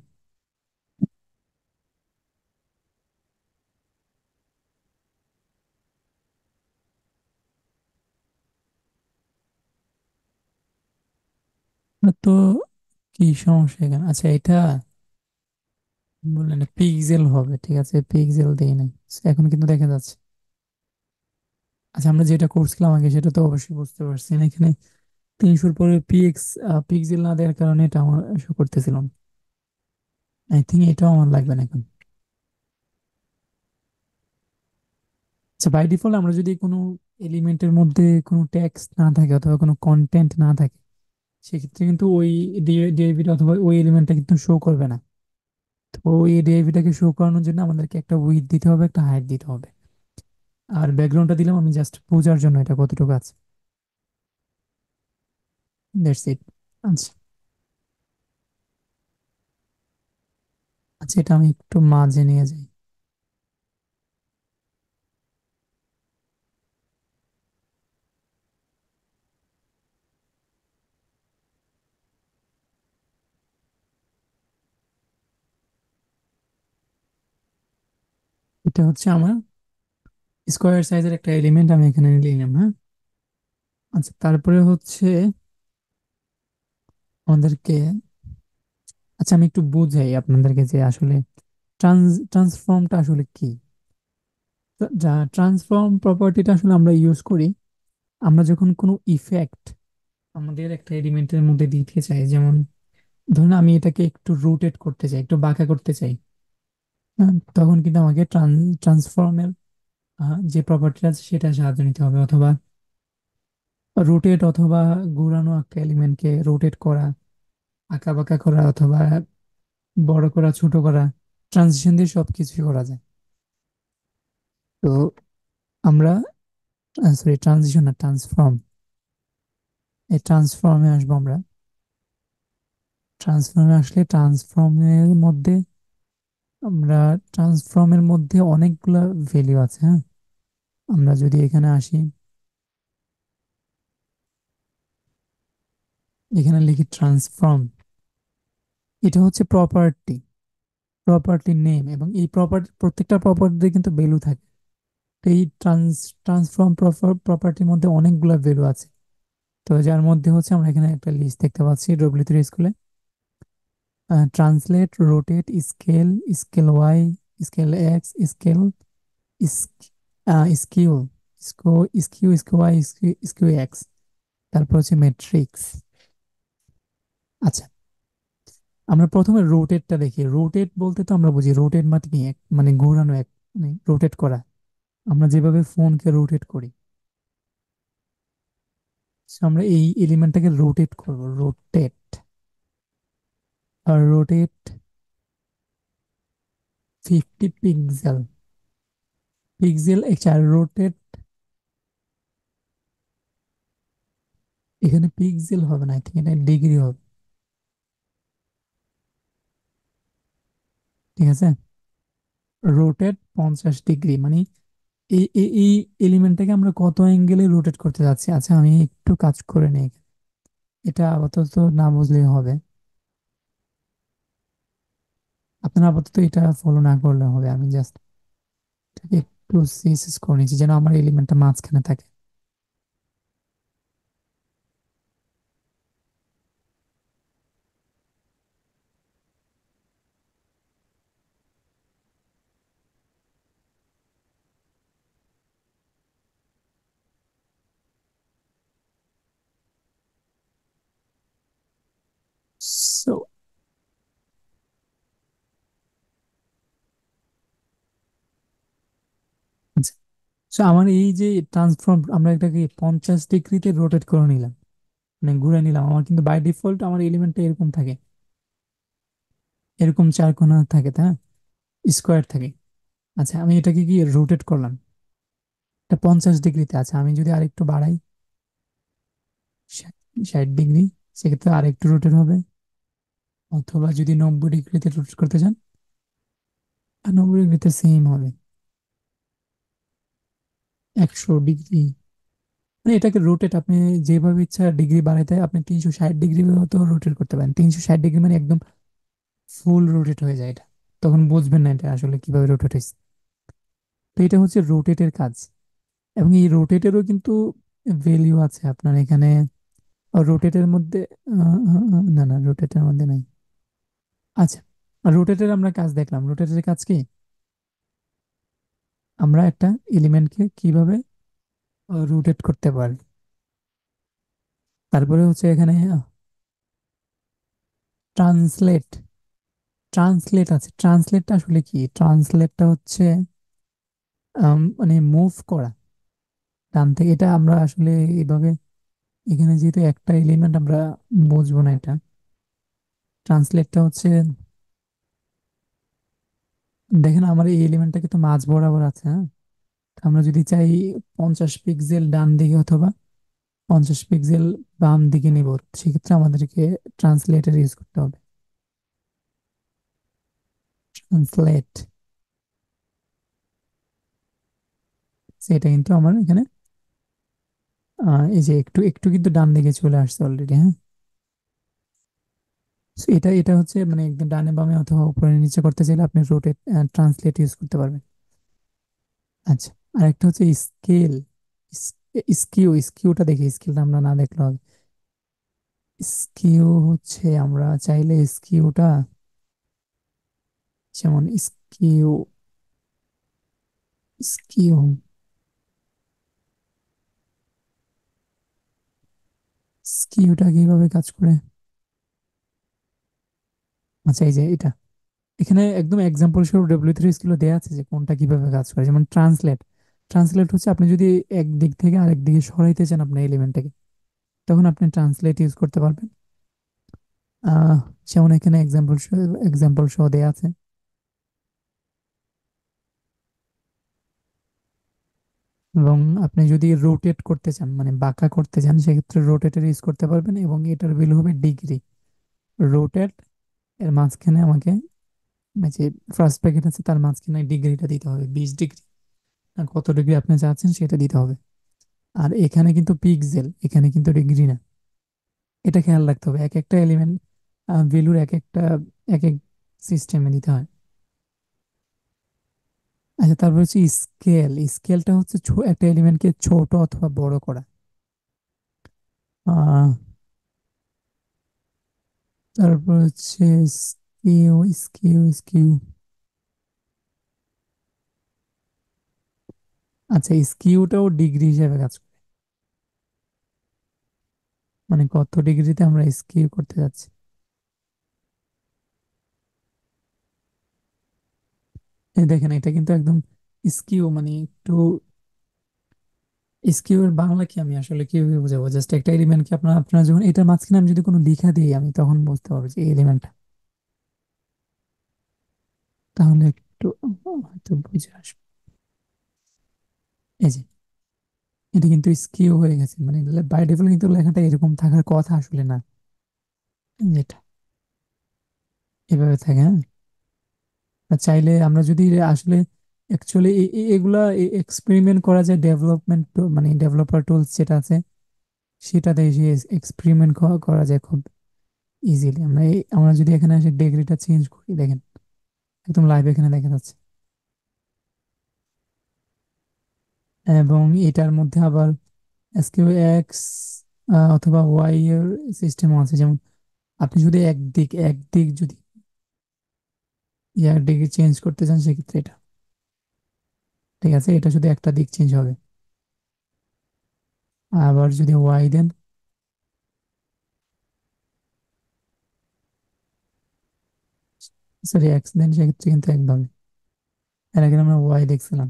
তো কি সমস্যা এখানে? আচ্ছা, এটা বললেন পিক্সেল হবে, ঠিক আছে, পিক্সেল দেই নাই। এখন কিন্তু দেখা যাচ্ছে। আচ্ছা, আমরা যেটা করছিলাম আগে সেটা তো অবশ্যই বুঝতে পারছি না। এখানে 300-র পরে পিক্সেল না দেওয়ার কারণে এটা আমার শো করতেছিলাম। আই থিঙ্ক এটাও আমার লাগবে না এখন। আচ্ছা, বাই ডিফল্ট আমরা যদি কোনো এলিমেন্টের মধ্যে কোনো টেক্সট না থাকে অথবা কোনো কন্টেন্ট না থাকে, সেক্ষেত্রে কিন্তু ওই ডিআইভিটা অথবা ওই এলিমেন্টটা কিন্তু শো করবে না। তো ওই ডিআইভিটাকে শো করানোর জন্য আমাদেরকে একটা উইডথ দিতে হবে, একটা হাইট দিতে হবে। আর ব্যাকগ্রাউন্ডটা দিলাম আমি জাস্ট বোঝার জন্য এটা কতটুকু আছে। That's it. আচ্ছা। আচ্ছা, এটা আমি একটু মাঝে নিয়ে যাই। এটা হচ্ছে আমার স্কোয়ার সাইজের একটা এলিমেন্ট, আমি এখানে নিলাম, হ্যাঁ। আচ্ছা, তারপরে হচ্ছে আমাদেরকে, আচ্ছা আমি একটু বুঝাই আপনাদেরকে যে আসলে ট্রান্সফর্মটা আসলে কি। যা ট্রান্সফর্ম প্রপার্টিটা আসলে আমরা ইউজ করি আমরা যখন কোনো ইফেক্ট আমাদের একটা এলিমেন্টের মধ্যে দিতে চাই। যেমন ধরুন আমি এটাকে একটু রোটেট করতে চাই, একটু বাঁকা করতে চাই, হ্যাঁ, তখন কিন্তু আমাকে ট্রান্সফর্মের যে প্রপার্টি আছে সেটা সাহায্য নিতে হবে। অথবা রোটেট অথবা ঘোরানো একটা এলিমেন্টকে রোটেট করা, আঁকা বাঁকা করা, অথবা বড় করা, ছোট করা, ট্রানজিশন দিয়ে সবকিছুই করা যায়। তো আমরা, সরি, ট্রানজিশন না, ট্রান্সফর্ম, এই ট্রান্সফর্মে আসবো আমরা। ট্রান্সফর্মে আসলে ট্রান্সফর্মের মধ্যে আমরা ট্রান্সফর্মের মধ্যে অনেকগুলা ভ্যালু আছে, হ্যাঁ। আমরা যদি এখানে আসি, এখানে লিখি ট্রান্সফর্ম, এটা হচ্ছে প্রপার্টি, প্রপার্টি নেম, এবং এই প্রপার্টি, প্রত্যেকটা প্রপার্টিতে কিন্তু ভ্যালু থাকে। তো এই ট্রান্সফর্ম প্রপার্টির মধ্যে অনেকগুলা ভ্যালু আছে। তো যার মধ্যে হচ্ছে আমরা এখানে একটা লিস্ট দেখতে পাচ্ছি ডব্লিউ3 স্কুলে: translate, rotate, scale, scale Y, scale X, scale, skew, skew, skew Y, skew X, তারপর হচ্ছে ম্যাট্রিক্স। আচ্ছা, আমরা প্রথমে রোটেটটা দেখি। রোটেট বলতে তো আমরা বুঝি রোটেট মানে কি, মানে ঘোরানো, এক মানে রোটেট করা। আমরা যেভাবে ফোনকে রোটেট করি, so আমরা এই এলিমেন্টটাকে রোটেট করব, রোটেট। আর রোটেট 50 পিক্সেল, পিক্সেল চার রোটেট। এখানে পিক্সেল হবে না, ঠিক এটা ডিগ্রি হবে, ঠিক আছে। রোটেট 50 ডিগ্রি মানে এই এলিমেন্টটাকে আমরা কত অ্যাঙ্গেলে রোটেট করতে যাচ্ছি। আচ্ছা, আমি একটু কাজ করে নিই এখানে। এটা আপাতত না বুঝলেই হবে, আপনারা আপাতত এটা ফলো না করলে হবে। আমি জাস্ট একটু সিএসএস করে নিচ্ছি যেন আমার এলিমেন্টটা মাঝখানে থাকে। সো আমার এই যে ট্রান্সফর্ম, আমরা এটাকে 50 ডিগ্রিতে রোটেট করে নিলাম, মানে ঘুরে নিলাম। আমার কিন্তু বাই ডিফল্ট আমার এলিমেন্টটা এরকম থাকে, এরকম চার কোণা থাকে, তাই না? স্কোয়ার থাকে। আচ্ছা, আমি এটাকে কি রোটেট করলাম, এটা 50 ডিগ্রিতে। আচ্ছা, আমি যদি আরেকটু বাড়াই, 60 ডিগ্রি, সেক্ষেত্রে আরেকটু রোটেট হবে। অথবা যদি 90 ডিগ্রিতে রোটেট করতে চান, আর 90 ডিগ্রিতে সেম হবে। 100 ডিগ্রি, মানে এটাকে রোটেট আপনি যেভাবে ইচ্ছা ডিগ্রি বাড়াইতে আপনি 360 ডিগ্রি তো রোটেট করতে পারেন। 360 ডিগ্রি মানে একদম ফুল রোটেট হয়ে যায় এটা। তখন বুঝবেন না এটা আসলে কিভাবে রোটেট হয়েছে। তো এটা হচ্ছে রোটেটের কাজ। এবং এই রোটেটেরও কিন্তু ভ্যালিউ আছে আপনার এখানে। রোটেটের মধ্যে না না, রোটেটের মধ্যে নাই। আচ্ছা, রোটেটের আমরা কাজ দেখলাম। রোটেটের কাজ কি? আমরা একটা এলিমেন্টকে কিভাবে রোটেট করতে পারি। তারপরে হচ্ছে এখানে ট্রান্সলেট। ট্রান্সলেট আছে। ট্রান্সলেটটা আসলে কি? ট্রান্সলেটটা হচ্ছে মানে মুভ করা ডান থেকে। এটা আমরা আসলে এইভাবে এখানে যেহেতু একটা এলিমেন্ট আমরা বুঝবো না এটা। ট্রান্সলেটটা হচ্ছে, দেখেন আমার এই এলিমেন্টটা কিন্তু মাঝ বরাবর আছে, হ্যাঁ। তো আমরা যদি চাই 50 পিক্সেল ডান দিকে অথবা 50 পিক্সেল বাম দিকে নিব, সেক্ষেত্রে আমাদেরকে ট্রান্সলেটর ইউজ করতে হবে। ট্রান্সলেট, সেটা কিন্তু আমার এখানে এই যে একটু একটু কিন্তু ডান দিকে চলে আসছে অলরেডি, হ্যাঁ। So এটা এটা হচ্ছে মানে একদম ডানে বামে অথবা উপরে নিচে করতে চাইলে আপনি রোটেট ট্রান্সলেট ইউজ করতে পারবেন। আচ্ছা, আর একটা হচ্ছে স্কেল। স্কিউটা দেখি, স্কিলটা আমরা না দেখলে হবে। স্কিউ হচ্ছে আমরা চাইলে স্কিউটা, যেমন স্কিউ, স্কিউ স্কিউটা কিভাবে কাজ করে? আচ্ছা, এই যে এটা এখানে একদম এক্সাম্পল স্বরূপ W3 স্কিল দেওয়া আছে যে কোনটা কিভাবে কাজ করে। যেমন ট্রান্সলেট। ট্রান্সলেট হচ্ছে আপনি যদি এক দিক থেকে আরেক দিকে সরাইতে চান আপনার এলিমেন্টটাকে, তখন আপনি ট্রান্সলেট ইউজ করতে পারবেন। আহ যেমন এখানে এক্সাম্পল সহ দেয়া আছে। এবং আপনি যদি রোটেট করতে চান মানে বাঁকা করতে চান, সেক্ষেত্রে রোটেটের ইউজ করতে পারবেন এবং এটার ভ্যালু হবে ডিগ্রি। রোটেট এর মাঝখানে আমাকে এই যে ফার্স্ট ব্র্যাকেট আছে তার মাঝখানে ডিগ্রিটা দিতে হবে, 20 ডিগ্রি। আর কত ডিগ্রি আপনি চাচ্ছেন সেটা দিতে হবে। আর এখানে কিন্তু পিক্সেল, এখানে কিন্তু ডিগ্রি না। এটা খেয়াল রাখতে হবে, এক একটা এলিমেন্ট ভ্যালুর এক একটা এক এক সিস্টেমে দিতে হয়। আচ্ছা, তারপর হচ্ছে স্কেল। স্কেলটা হচ্ছে একটা এলিমেন্টকে ছোট অথবা বড় করা। আহ তারপর হচ্ছে স্কিউ। স্কিউ আচ্ছা, স্কিউটাও ডিগ্রি হিসেবে কাজ করে। মানে কত ডিগ্রিতে আমরা স্কিউ করতে যাচ্ছি। এই দেখেন এটা কিন্তু একদম স্কিউ মানে একটু, স্কিউ এর বাংলা কি আমি আসলে কিভাবে বোঝাবো? জাস্ট একটা এলিমেন্টকে আপনার আপনার যখন এটার মাঝখানে আমি যদি কোনো লেখা দিই, আমি তখন বুঝতে পারবো যে এই এলিমেন্টটা। তাহলে একটু হয়তো বুঝে আসবে। এই যে এটা কিন্তু স্কিউ হয়ে গেছে, মানে বাই ডিফল্ট কিন্তু লেখাটা এরকম থাকার কথা আসলে না, যেটা এভাবে থাকে, হ্যাঁ। আর চাইলে আমরা যদি আসলে অ্যাকচুয়ালি এগুলা এক্সপেরিমেন্ট করা যায় ডেভেলপমেন্ট, মানে ডেভেলপার টুলস যেটা আছে সেটাতে এক্সপেরিমেন্ট করা যায় খুব ইজিলি। আমরা যদি এখানে এসে ডিগ্রিটা চেঞ্জ করি, দেখেন একদম লাইভ এখানে দেখা যাচ্ছে। এবং এটার মধ্যে আবার এসকিউ এক্স অথবা ওয়াই এর সিস্টেমও আছে। যেমন আপনি যদি একদিক যদি ইয়ার ডিগ্রি চেঞ্জ করতে চান, সেক্ষেত্রে এটা ঠিক আছে, এটা শুধু একটা দিক চেঞ্জ হবে। আবার যদি ওয়াই দেন, সরি এক্স দেন, সেক্ষেত্রে কিন্তু একভাবে। এর আগে আমরা ওয়াই দেখছিলাম,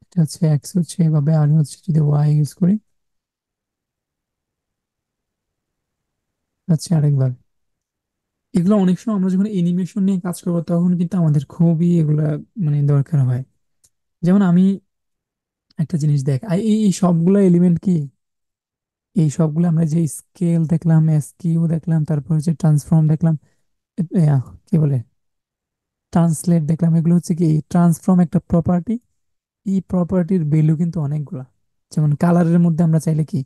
এটা হচ্ছে এক্স হচ্ছে এভাবে, আর হচ্ছে যদি ওয়াই ইউজ করি হচ্ছে আরেকভাবে। এগুলো অনেক সময় আমরা যখন অ্যানিমেশন নিয়ে কাজ করবো তখন কিন্তু আমাদের খুবই এগুলা মানে দরকার হয়। যেমন আমি একটা জিনিস দেখ এই সবগুলো এলিমেন্ট কি, এই সবগুলো আমরা যে স্কেল দেখলাম, এসকিউ দেখলাম, তারপর হচ্ছে ট্রান্সফর্ম দেখলাম, কি বলে ট্রান্সলেট দেখলাম, এগুলো হচ্ছে কি ট্রান্সফর্ম একটা প্রপার্টি। এই প্রপার্টির ভ্যালু কিন্তু অনেকগুলা। যেমন কালারের মধ্যে আমরা চাইলে কি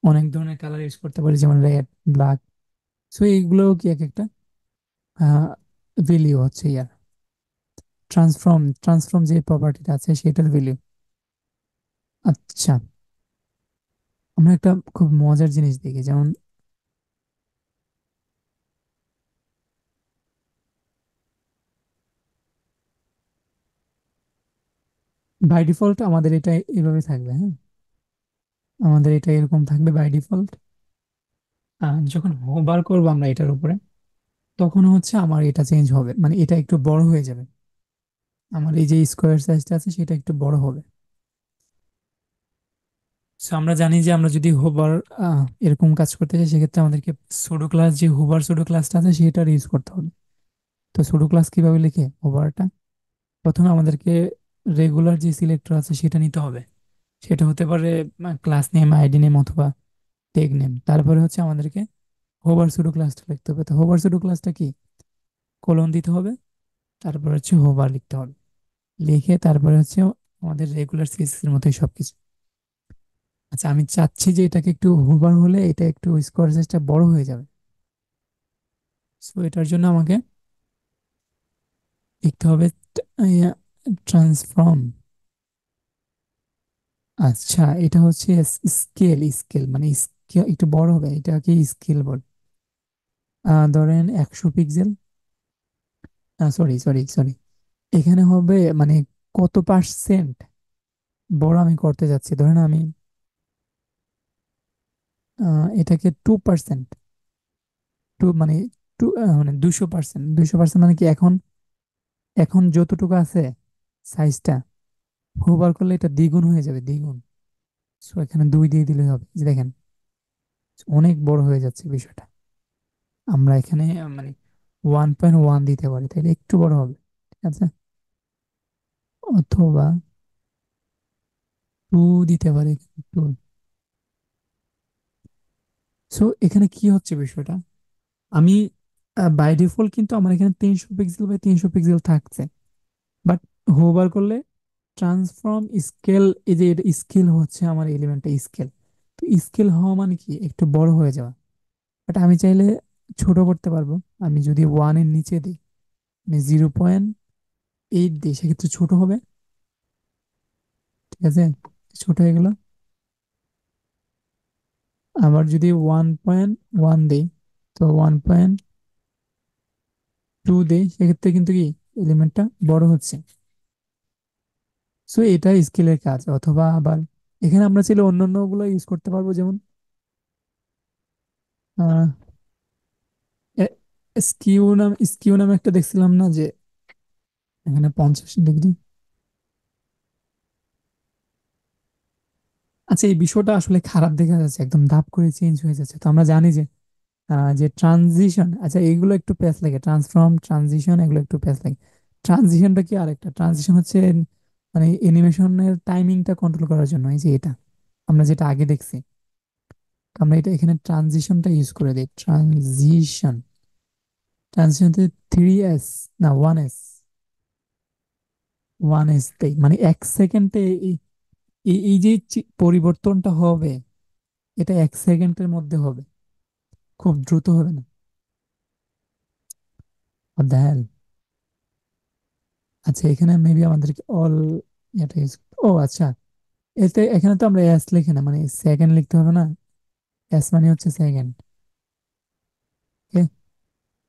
অনেক ধরনের কালার ইউজ করতে পারি, যেমন রেড, ব্ল্যাক। সো এইগুলোও কি এক একটা ভ্যালিউ হচ্ছে ইয়ার, ট্রান্সফর্ম যে প্রপার্টিটা আছে সেটার ভ্যালিউ। আচ্ছা, আমরা একটা খুব মজার জিনিস দেখি, যেমন বাই ডিফল্ট আমাদের এটা এভাবে থাকবে, হ্যাঁ, আমাদের এটা এরকম থাকবে বাই ডিফল্ট। যখন হোভার করবো আমরা এটার উপরে, তখন হচ্ছে আমার এটা চেঞ্জ হবে, মানে এটা একটু বড় হয়ে যাবে। আমার এই যে স্কোয়ার সাইজটা আছে সেটা একটু বড় হবে। সো আমরা জানি যে আমরা যদি হোভার এরকম কাজ করতে চাই, সেক্ষেত্রে আমাদেরকে সুডো ক্লাস, যে হোভার সুডো ক্লাসটা আছে সেটার ইউজ করতে হবে। তো সুডো ক্লাস কিভাবে লিখে হোভারটা, প্রথমে আমাদেরকে রেগুলার যে সিলেক্টর আছে সেটা নিতে হবে। সেটা হতে পারে ক্লাস নেম, আইডি নেম, অথবা টেগ নেম। তারপরে হচ্ছে আমাদেরকে হোভার সুডো ক্লাসটা লিখতে হবে। তো হোভার সুডো ক্লাসটা কি, কোলন দিতে হবে, তারপর হচ্ছে হোভার লিখতে হবে। লিখে তারপরে হচ্ছে আমাদের রেগুলার সিএসএস এর মতোই সবকিছু। আচ্ছা, আমি চাচ্ছি যে এটাকে একটু হোভার হলে এটা একটু স্কোয়ার সাইজটা বড় হয়ে যাবে। সো এটার জন্য আমাকে লিখতে হবে ট্রান্সফর্ম। আচ্ছা, এটা হচ্ছে স্কেল মানে স্কেল একটু বড় হবে, এটাকে স্কেল বল। ধরেন 100 পিক্সেল, সরি সরি সরি, এখানে হবে মানে কত পার্সেন্ট বড় আমি করতে যাচ্ছি। ধরেন আমি এটাকে 2%, টু মানে টু মানে 200%, 200% মানে কি, এখন এখন যতটুকু আছে সাইজটা, হোভার করলে এটা দ্বিগুণ হয়ে যাবে, দ্বিগুণ। সো এখানে 2 দিয়ে দিলে হবে, যে দেখেন অনেক বড় হয়ে যাচ্ছে বিষয়টা। আমরা এখানে মানে 1.1 দিতে পারি, তাহলে একটু বড় হবে, ঠিক আছে। অথবা 2 দিতে পারি, 2। সো এখানে কি হচ্ছে বিষয়টা, আমি বাই ডিফল্ট কিন্তু আমার এখানে 300 পিক্সেল বাই 300 পিক্সেল থাকছে, বাট হোভার করলে ট্রান্সফর্ম স্কেল, এই যে স্কেল হচ্ছে আমার এলিমেন্টটা স্কেল। তো স্কেল হওয়া মানে কি একটু বড় হয়ে যাওয়া। বাট আমি চাইলে ছোট করতে পারবো। আমি যদি 1 এর নিচে দিই, মানে 0.8 দিই, সেক্ষেত্রে ছোট হবে, ঠিক আছে, ছোট হয়ে গেল। আবার যদি 1.1 দিই, তো 1.2 দিই, সেক্ষেত্রে কিন্তু কি এলিমেন্টটা বড় হচ্ছে। সো এটা স্কেলের কাজ। অথবা আবার এখানে আমরা চাইলে অন্যান্য গুলো ইউজ করতে পারবো, যেমন স্কিউ নামে একটা দেখছিলাম না, যে এখানে 50 ডিগ্রি। আচ্ছা, এই বিষয়টা আসলে খারাপ দেখা যাচ্ছে, একদম ধাপ করে চেঞ্জ হয়ে যাচ্ছে। তো আমরা জানি যে যে ট্রানজিশন, আচ্ছা এইগুলো একটু প্যাচ লাগে, ট্রান্সফর্ম, ট্রানজিশন, এগুলো একটু প্যাচ লাগে। ট্রানজিশনটা কি, আরেকটা ট্রানজিশন হচ্ছে মানে অ্যানিমেশনের টাইমিংটা কন্ট্রোল করার জন্য, এই যে এটা আমরা যেটা আগে দেখছি। তো আমরা এটা এখানে ট্রানজিশনটা ইউজ করে দিই, ট্রানজিশনতে 3S, না 1S, 1S দেই, মানে 1 সেকেন্ডে এই এই এই যে পরিবর্তনটা হবে, এটা 1 সেকেন্ডের মধ্যে হবে, খুব দ্রুত হবে না। What the hell? আচ্ছা, এখানে মেবি আমাদেরকে অল এটা ও আচ্ছা, এতে এখানে তো আমরা এস লিখি না, মানে সেকেন্ড লিখতে হবে না। এস মানে হচ্ছে সেকেন্ড।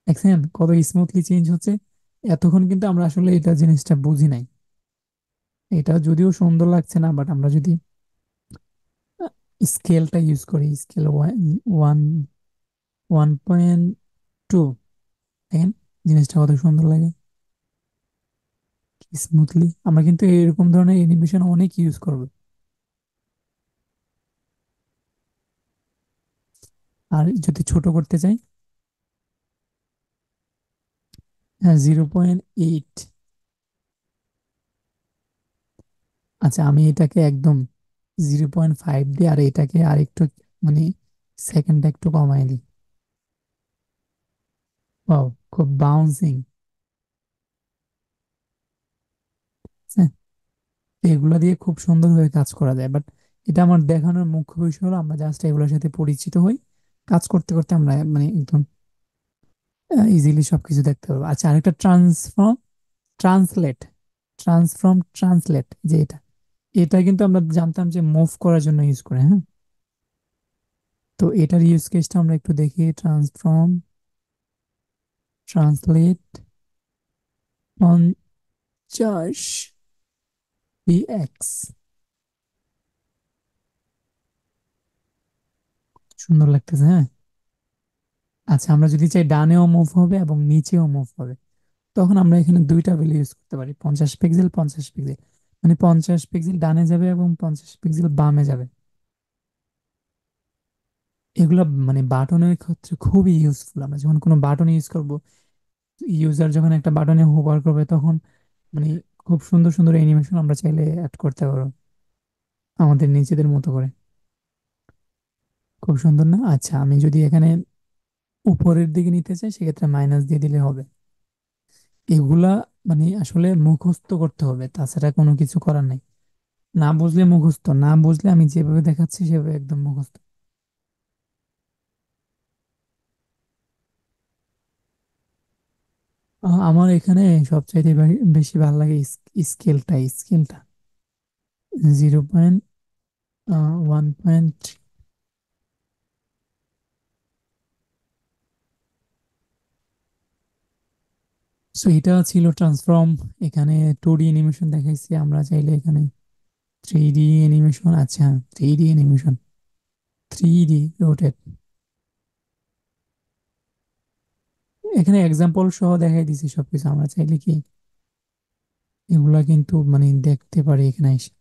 দেখছেন কত স্মুথলি চেঞ্জ হচ্ছে। এতক্ষণ কিন্তু আমরা আসলে এটা জিনিসটা বুঝি নাই। এটা যদিও সুন্দর লাগছে না, বাট আমরা যদি স্কেলটা ইউজ করি, স্কেল ওয়ান 1.2, দেখেন জিনিসটা কত সুন্দর লাগে, স্মুথলি। আমরা কিন্তু এরকম ধরনের অ্যানিমেশন অনেক ইউজ করবো। আর যদি ছোট করতে চাই, 0.8। আচ্ছা, আমি এটাকে একদম 0.5 দিই, আর এটাকে আর একটু মানে সেকেন্ডটা একটু কমাই দিই। ওয়াও, খুব বাউন্সিং। এগুলা দিয়ে খুব সুন্দরভাবে কাজ করা যায়, বাট এটা আমার দেখানোর মুখ্য বিষয় হলো আমরা জাস্ট এগুলোর সাথে পরিচিত হই, কাজ করতে করতে আমরা মানে একদম ইজিলি সবকিছু দেখতে পারবো। আচ্ছা, আরেকটা ট্রান্সফর্ম, ট্রান্সলেট, ট্রান্সলেট, যে এটা, এটা কিন্তু আমরা জানতাম যে মুভ করার জন্য ইউজ করে, হ্যাঁ। তো এটার ইউজ কেসটা আমরা একটু দেখি। ট্রান্সফর্ম, ট্রান্সলেট, 50 px, সুন্দর লাগতেছে, হ্যাঁ। আচ্ছা, আমরা যদি চাই ডানেও মুভ হবে এবং নিচেও মুভ হবে, তখন আমরা এখানে দুইটা ভ্যালু ইউজ করতে পারি, 50 পিক্সেল, 50 পিক্সেল। মানে 50 পিক্সেল ডানে যাবে এবং 50 পিক্সেল বামে যাবে। এগুলা মানে বাটনের ক্ষেত্রে খুবই ইউজফুল। আমরা যখন কোনো বাটন ইউজ করব, ইউজার যখন একটা বাটনে হোভার করবে, তখন মানে খুব সুন্দর সুন্দর অ্যানিমেশন আমরা চাইলে অ্যাড করতে পারবো আমাদের নিজেদের মতো করে। খুব সুন্দর না? আচ্ছা, আমি যদি এখানে উপরের দিকে নিতে চাই, সেক্ষেত্রে মাইনাস দিয়ে দিলে হবে। এগুলা মানে আসলে মুখস্থ করতে হবে, তাছাড়া কোনো কিছু করার নাই। না বুঝলে মুখস্থ, না বুঝলে আমি যেভাবে দেখাচ্ছি সেভাবে একদম মুখস্থ। আমার এখানে সবচাইতে বেশি ভালো লাগে স্কেলটা, স্কেলটা 0.1. সো এটা ছিল ট্রান্সফর্ম। এখানে 2D অ্যানিমেশন দেখাইছি, আমরা চাইলে এখানে 3D অ্যানিমেশন, আচ্ছা 3D অ্যানিমেশন, 3D রোটেট, এখানে এক্সাম্পল সহ দেখাই দিছি সবকিছু। আমরা চাইলে কি এগুলা কিন্তু মানে দেখতে পারি এখানে এসে।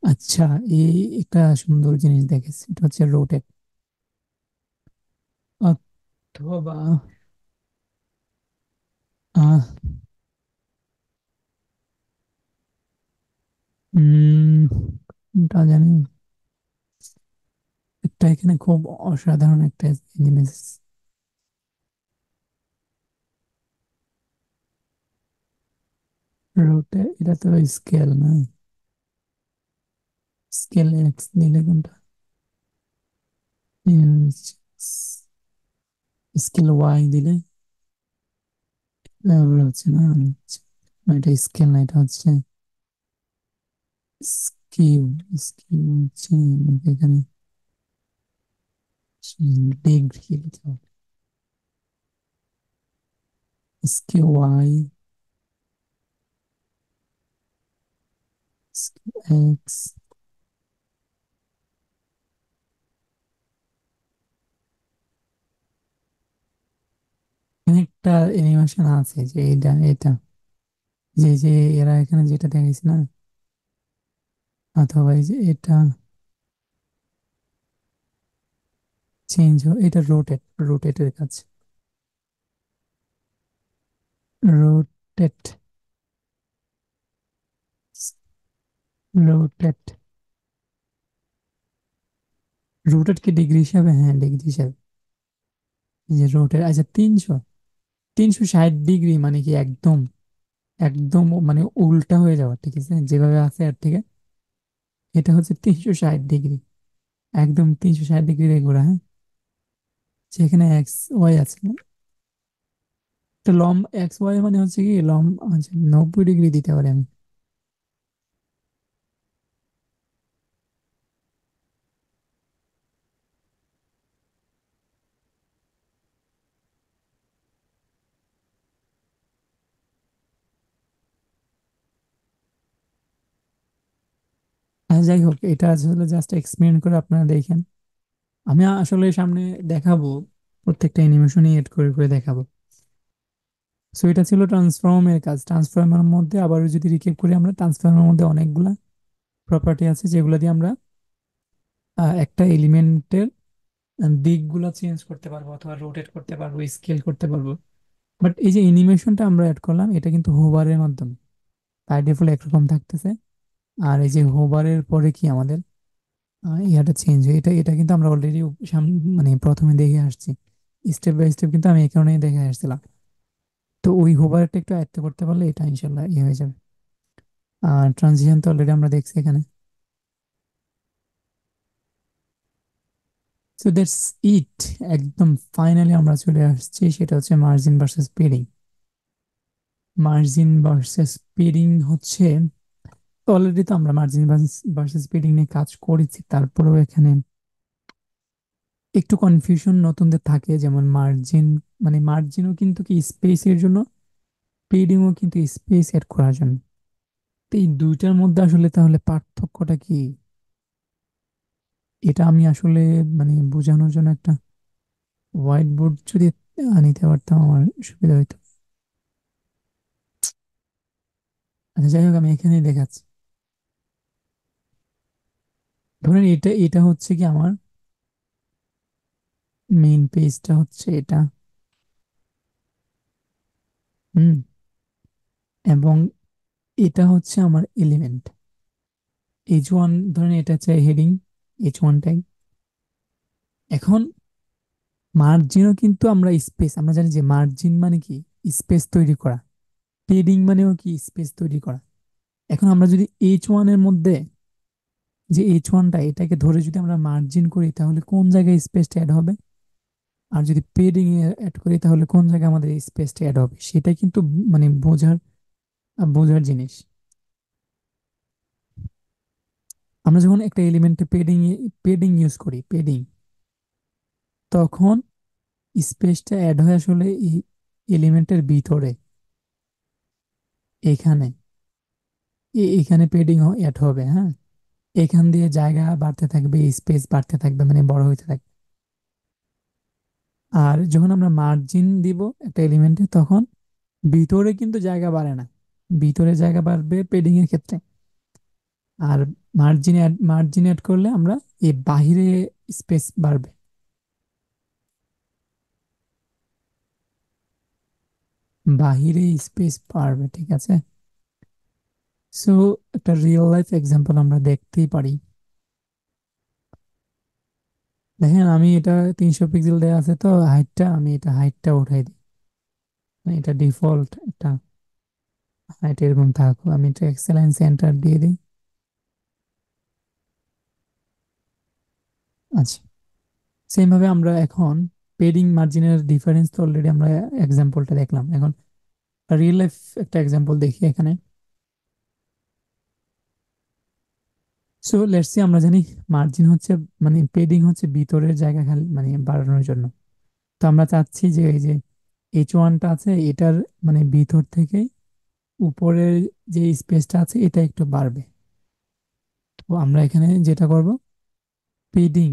আচ্ছা, এই একটা সুন্দর জিনিস দেখেছি, এটা হচ্ছে রোটেট, অথবা আহ কোনটা জানি, একটা এখানে খুব অসাধারণ একটা জিনিস। রোটেট, এটা তো স্কেল না? স্কেল এক্স দিলে কোনটা, স্কেল ওয়াই দিলে হচ্ছে না, না, এটা স্কেল না, এটা হচ্ছে স্কিউ। স্কিউ হচ্ছে আমাকে এখানে ডিগ্রি দিতে হবে। Skew Y, skew X. এখানে একটা অ্যানিমেশন আছে যে এটা এটা, যে যে এরা এখানে যেটা দেখাইছে না, অথবা এই যে এটা চেঞ্জ, এটা রোটেট, রোটেটের কাজ, রোটেট, রোটেট। রোটেট কি ডিগ্রি হিসাবে? হ্যাঁ, ডিগ্রি হিসাবে। এই যে রোটেট, আচ্ছা 360 ডিগ্রি মানে কি একদম, একদম মানে উল্টা হয়ে যাওয়া, ঠিক আছে, যেভাবে আছে এর থেকে এটা হচ্ছে 360 ডিগ্রি, একদম 360 ডিগ্রি ঘোরা, হ্যাঁ। সেখানে এক্স ওয়াই আছে, তো লম এক্স ওয়াই মানে হচ্ছে কি লম, আচ্ছা 90 ডিগ্রি দিতে পারি আমি। আর যাই হোক, এটা আসলে জাস্ট এক্সপেরিমেন্ট করে আপনারা দেখেন। আমি আসলে সামনে দেখাবো, প্রত্যেকটা অ্যানিমেশনই এড করে করে দেখাবো। সো এটা ছিল ট্রান্সফর্মের কাজ। ট্রান্সফর্মার মধ্যে আবার যদি রিকেপ করি, আমরা ট্রান্সফর্মার মধ্যে অনেকগুলা প্রপার্টি আছে যেগুলো দিয়ে আমরা একটা এলিমেন্টের দিকগুলো চেঞ্জ করতে পারবো, অথবা রোটেট করতে পারবো, স্কেল করতে পারবো। বাট এই যে অ্যানিমেশনটা আমরা অ্যাড করলাম, এটা কিন্তু হোভারের মাধ্যমে বাই ডিফল্ট একরকম থাকতেছে। আর এই যে হোভারের পরে কি আমাদের ইয়াটা চেঞ্জ হয়, এটা এটা কিন্তু আমরা অলরেডি মানে প্রথমে দেখে আসছি, স্টেপ বাই স্টেপ কিন্তু আমি এই কারণেই দেখে আসছিলাম। তো ওই হোভারটা একটু আয়ত্ত করতে পারলে এটা ইনশাল্লাহ ইয়ে হয়ে যাবে। ট্রানজিশন তো অলরেডি আমরা দেখছি এখানে। So that's it. একদম ফাইনালি আমরা চলে আসছি, সেটা হচ্ছে margin versus padding. Margin versus padding হচ্ছে, অলরেডি তো আমরা মার্জিন ভার্সেস পেডিং নিয়ে কাজ করেছি, তারপরেও এখানে একটু কনফিউশন নতুনদের থাকে। যেমন মার্জিন, মানে মার্জিনও কিন্তু কি স্পেসের জন্য, পেডিংও কিন্তু স্পেস এড করার জন্য। তো এই দুইটার মধ্যে আসলে তাহলে পার্থক্যটা কি, এটা আমি আসলে মানে বোঝানোর জন্য একটা হোয়াইট বোর্ড যদি নিতে পারতাম আমার সুবিধা হইতো। আচ্ছা যাই হোক, আমি এখানেই দেখাচ্ছি। ধরেন এটা এটা হচ্ছে কি আমার মেইন পেজটা হচ্ছে এটা। হুম। এবং এটা হচ্ছে আমার এলিমেন্ট H1। ধরেন এটা হচ্ছে হেডিং H1 ট্যাগ। এখন মার্জিনও কিন্তু আমরা স্পেস, আমরা জানি যে মার্জিন মানে কি স্পেস তৈরি করা, পেডিং মানেও কি স্পেস তৈরি করা। এখন আমরা যদি H1 এর মধ্যে, যে H1টা এটাকে ধরে যদি আমরা মার্জিন করি, তাহলে কোন জায়গায় স্পেসটা অ্যাড হবে, আর যদি পেডিং এ অ্যাড করি তাহলে কোন জায়গায় আমাদের স্পেসটা অ্যাড হবে, সেটা কিন্তু মানে বোঝার বোঝার জিনিস। আমরা যখন একটা এলিমেন্টে পেডিং ইউজ করি, পেডিং, তখন স্পেসটা অ্যাড হয় আসলে এই এলিমেন্টের ভিতরে, এখানে এখানে পেডিং অ্যাড হবে, হ্যাঁ। এখান দিয়ে জায়গা বাড়তে থাকবে, স্পেস বাড়তে থাকবে, মানে বড় হইতে থাকবে। আর যখন আমরা মার্জিন দিব একটা এলিমেন্টে, তখন ভিতরে কিন্তু জায়গা বাড়ে না, ভিতরে জায়গা বাড়বে পেডিং এর ক্ষেত্রে। আর মার্জিন অ্যাড করলে আমরা এই বাহিরে স্পেস বাড়বে, বাহিরে স্পেস বাড়বে, ঠিক আছে। সো একটা রিয়েল লাইফ এক্সাম্পল আমরা দেখতেই পারি। দেখেন আমি এটা 300 পিক্সেল দেওয়া আছে, তো হাইটটা আমি এটা হাইটটা উঠাই দিই, মানে এটা ডিফল্ট একটা হাইট এরকম থাকুক, আমি এটা এক্সেলাইন সেন্টার দিয়ে দিই। আচ্ছা, সেম ভাবে আমরা এখন পেডিং মার্জিনের ডিফারেন্স তো অলরেডি আমরা এক্সাম্পলটা দেখলাম। এখন রিয়েল লাইফ একটা এক্সাম্পল দেখি এখানে। সো লেটস সি আমরা জানি মার্জিন হচ্ছে, মানে পেডিং হচ্ছে ভিতরের জায়গা খালি মানে বাড়ানোর জন্য। তো আমরা চাচ্ছি যে এই যে H1টা আছে এটার মানে ভিতর থেকে উপরের যে স্পেসটা আছে এটা একটু বাড়বে। তো আমরা এখানে যেটা করব, padding,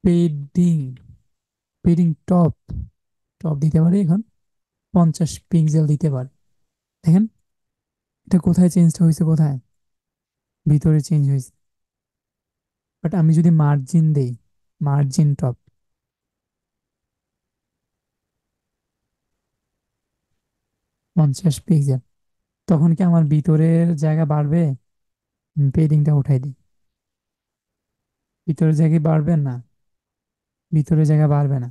padding padding top, top দিতে পারি এখন 50 পিক্সেল দিতে পারি। দেখেন এটা কোথায় চেঞ্জটা হয়েছে, কোথায় ভিতরে চেঞ্জ হয়েছে। বাট আমি যদি মার্জিন দেই, মার্জিন টপ 50 পিক্সেল, তখন কি আমার ভিতরের জায়গা বাড়বে? পেডিংটা উঠাই দিই, ভিতরের জায়গা বাড়বে না, ভিতরের জায়গা বাড়বে না।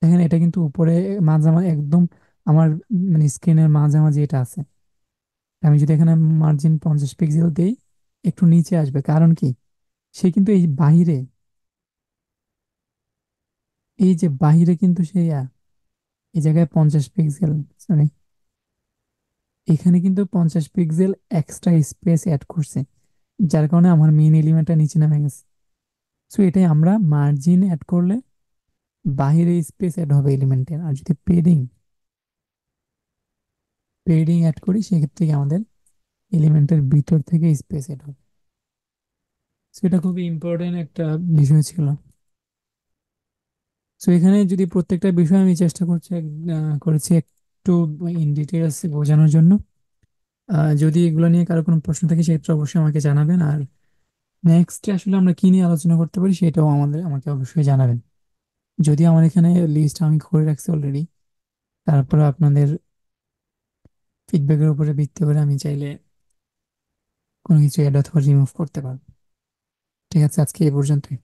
দেখেন এটা কিন্তু উপরে মাঝামাঝি একদম আমার মানে স্ক্রিনের মাঝামাঝি এটা আছে। আমি যদি এখানে মার্জিন 50 পিক্সেল দিই, একটু নিচে আসবে, কারণ কি সে কিন্তু এই বাহিরে, এই যে বাহিরে কিন্তু সে এই জায়গায় 50 পিক্সেল, সরি, এখানে কিন্তু 50 পিক্সেল এক্সট্রা স্পেস অ্যাড করছে, যার কারণে আমার মেইন এলিমেন্টটা নিচে নেমে গেছে। সো এটাই আমরা মার্জিন অ্যাড করলে বাহিরে স্পেস অ্যাড হবে এলিমেন্টের, আর যদি পেডিং অ্যাড করি সেক্ষেত্রে কি আমাদের এলিমেন্টের ভিতর থেকে স্পেস অ্যাড হবে। সেটা খুবই ইম্পর্টেন্ট একটা বিষয় ছিল। সো এখানে যদি প্রত্যেকটা বিষয় আমি চেষ্টা করছি করেছি একটু ইন ডিটেলস বোঝানোর জন্য। যদি এগুলো নিয়ে কারো কোনো প্রশ্ন থাকে সেক্ষেত্রে অবশ্যই আমাকে জানাবেন। আর নেক্সট আসলে আমরা কি নিয়ে আলোচনা করতে পারি সেটাও আমাকে অবশ্যই জানাবেন। যদি আমার এখানে লিস্ট আমি করে রাখছি অলরেডি, তারপরে আপনাদের ফিডব্যাকের উপরে ভিত্তি করে আমি চাইলে কোনো কিছু অ্যাড অথবা রিমুভ করতে পারবো। ঠিক আছে, আজকে এই পর্যন্তই।